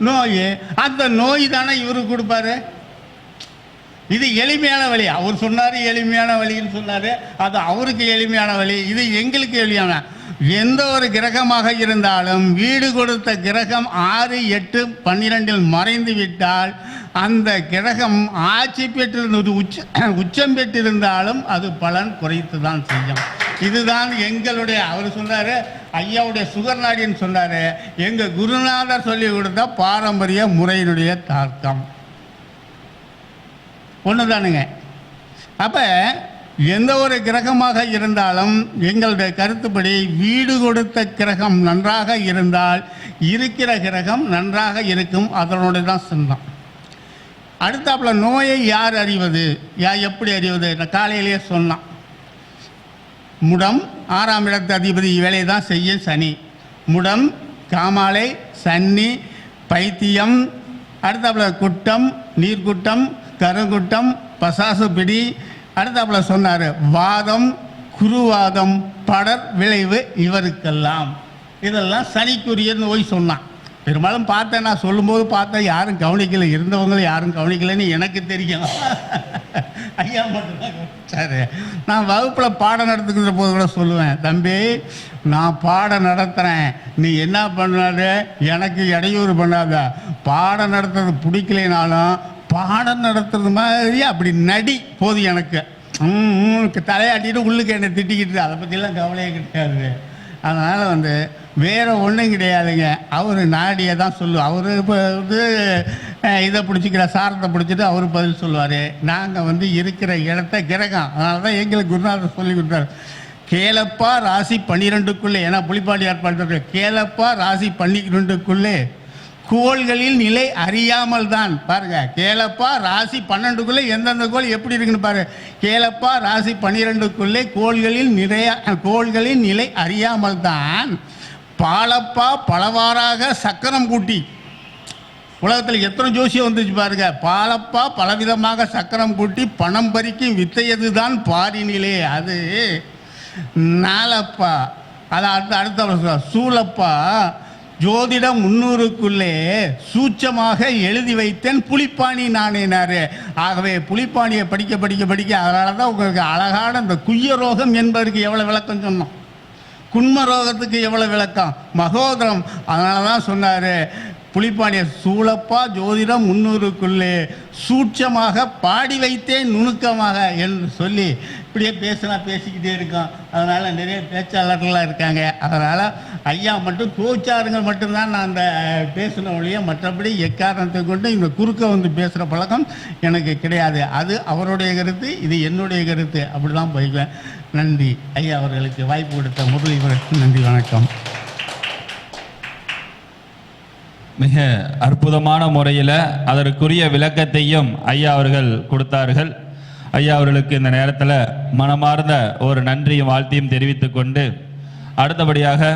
நோய். அந்த நோய் தானே இவருக்கு கொடுப்பாரு. இது எளிமையான வழி. அவர் சொன்னார் எளிமையான வழின்னு சொன்னார். அது அவருக்கு எளிமையான வழி, இது எங்களுக்கு எளிமையான. எந்த ஒரு கிரகமாக இருந்தாலும் வீடு கொடுத்த கிரகம் 6, 8, 12 மறைந்து விட்டால் அந்த கிரகம் ஆட்சி பெற்றிருந்து உச்சம் பெற்றிருந்தாலும் அது பலன் குறைத்து தான் செய்யும். இதுதான் எங்களுடைய அவர் சொன்னார், ஐயாவுடைய சுகர்நாடின்னு சொன்னார், எங்கள் குருநாதர் சொல்லி கொடுத்த பாரம்பரிய முறையினுடைய தாக்கம் ஒன்று தானுங்க. அப்போ எந்த ஒரு கிரகமாக இருந்தாலும் எங்களுடைய கருத்துப்படி வீடு கொடுத்த கிரகம் நன்றாக இருந்தால் இருக்கிற கிரகம் நன்றாக இருக்கும். அதனுடைய தான் சொந்தம். அடுத்தாப்புல நோயை யார் அறிவது, எப்படி அறிவது? நான் காலையிலேயே சொன்னான். முடம் 6ஆம் இடத்து அதிபதி வேலை தான் செய்ய சனி. முடம், காமாலை, சன்னி, பைத்தியம், அடுத்தாப்புல குட்டம், நீர்க்குட்டம், கருங்குட்டம், பசாசு பிடி, அடுத்தாப்புல சொன்னார் வாதம், குருவாதம், படர் விளைவு இவருக்கெல்லாம். இதெல்லாம் சனிக்குரிய நோய் சொன்னான். பெரும்பாலும் பார்த்தேன், நான் சொல்லும்போது பார்த்தேன், யாரும் கவனிக்கலை, இருந்தவங்களும் யாரும் கவனிக்கலைன்னு எனக்கு தெரியும். ஐயா மட்டும்தான் கவனிச்சாரு. நான் வகுப்பில் பாடம் நடத்துக்கிற போது கூட சொல்லுவேன், தம்பி நான் பாடம் நடத்துகிறேன், நீ என்ன பண்ணாரு எனக்கு இடையூறு பண்ணாத. பாடம் நடத்துறது பிடிக்கலைனாலும் பாடம் நடத்துறது மாதிரி அப்படி நடி போது எனக்கு. தலையாட்டிட்டு உள்ளுக்கு என்னை திட்டிக்கிட்டு அதை பற்றிலாம் கவலையே கிடையாது. அதனால் வேறு ஒன்றும் கிடையாதுங்க. அவர் நாடியை தான் சொல்லுவோம். அவர் இப்போ இதை பிடிச்சிக்கிற சாரத்தை பிடிச்சிட்டு அவர் பதில் சொல்லுவார். நாங்கள் இருக்கிற இடத்த கிரகம். அதனால தான் எங்களுக்கு குருநாதர் சொல்லி கொடுத்தாரு, கேளப்பா ராசி 12க்குள்ளே, ஏன்னா புலிப்பாண்டி ஏற்பாடு கேளப்பா ராசி 12க்குள்ளே கோள்களில் நிலை அறியாமல் தான். பாருங்க, கேளப்பா ராசி 12க்குள்ளே எந்தெந்த கோள் எப்படி இருக்குன்னு பாரு. கேளப்பா ராசி 12க்குள்ளே கோள்களின் நிலை அறியாமல் தான் பாலப்பா பலவாறாக சக்கரம் கூட்டி. உலகத்தில் எத்தனை ஜோசியம் வந்துச்சு பாருங்க. பாலப்பா பலவிதமாக சக்கரம் கூட்டி பணம் பறிக்கும் வித்தையது தான் பாரினிலே. அது நாலப்பா, அதை அடுத்த சூலப்பா ஜோதிடம் 300க்குள்ளே சூட்சமாக எழுதி வைத்தேன் புலிப்பாணி நானேனாரு. ஆகவே புலிப்பாணியை படிக்க அதனால தான் உங்களுக்கு அழகான இந்த குய்ய ரோகம் என்பதற்கு எவ்வளோ விளக்கம் சொன்னோம், குன்ம ரோகத்துக்கு எவ்வளோ விளக்கம், மகோதரம். அதனால தான் சொன்னார் புலிப்பாணியை சூழப்பா ஜோதிடம் 300க்குள்ளே சூட்சமாக பாடி வைத்தேன் நுணுக்கமாக என்று சொல்லி இப்படியே பேசிக்கிட்டே இருக்கோம். அதனால் நிறைய பேச்சாளர்கள்லாம் இருக்காங்க. அதனால் ஐயா மட்டும் கோச்சாருங்க மட்டும்தான் நான் அந்த பேசின ஒழிய மற்றபடி எக்காரணத்தை கொண்டு இந்த குறுக்க பேசுகிற பழக்கம் எனக்கு கிடையாது. அது அவருடைய கருத்து, இது என்னுடைய கருத்து. அப்படி தான் போய்க்குவேன். நன்றி ஐயா அவர்களுக்கு வாய்ப்பு கொடுத்த முதல்வருக்கு நன்றி, வணக்கம். மிக அற்புதமான முறையில் அதற்குரிய விளக்கத்தையும் ஐயா அவர்கள் கொடுத்தார்கள். ஐயா அவர்களுக்கு இந்த நேரத்தில் மனமார்ந்த ஒரு நன்றியும் வாழ்த்தையும் தெரிவித்துக் கொண்டு அடுத்தபடியாக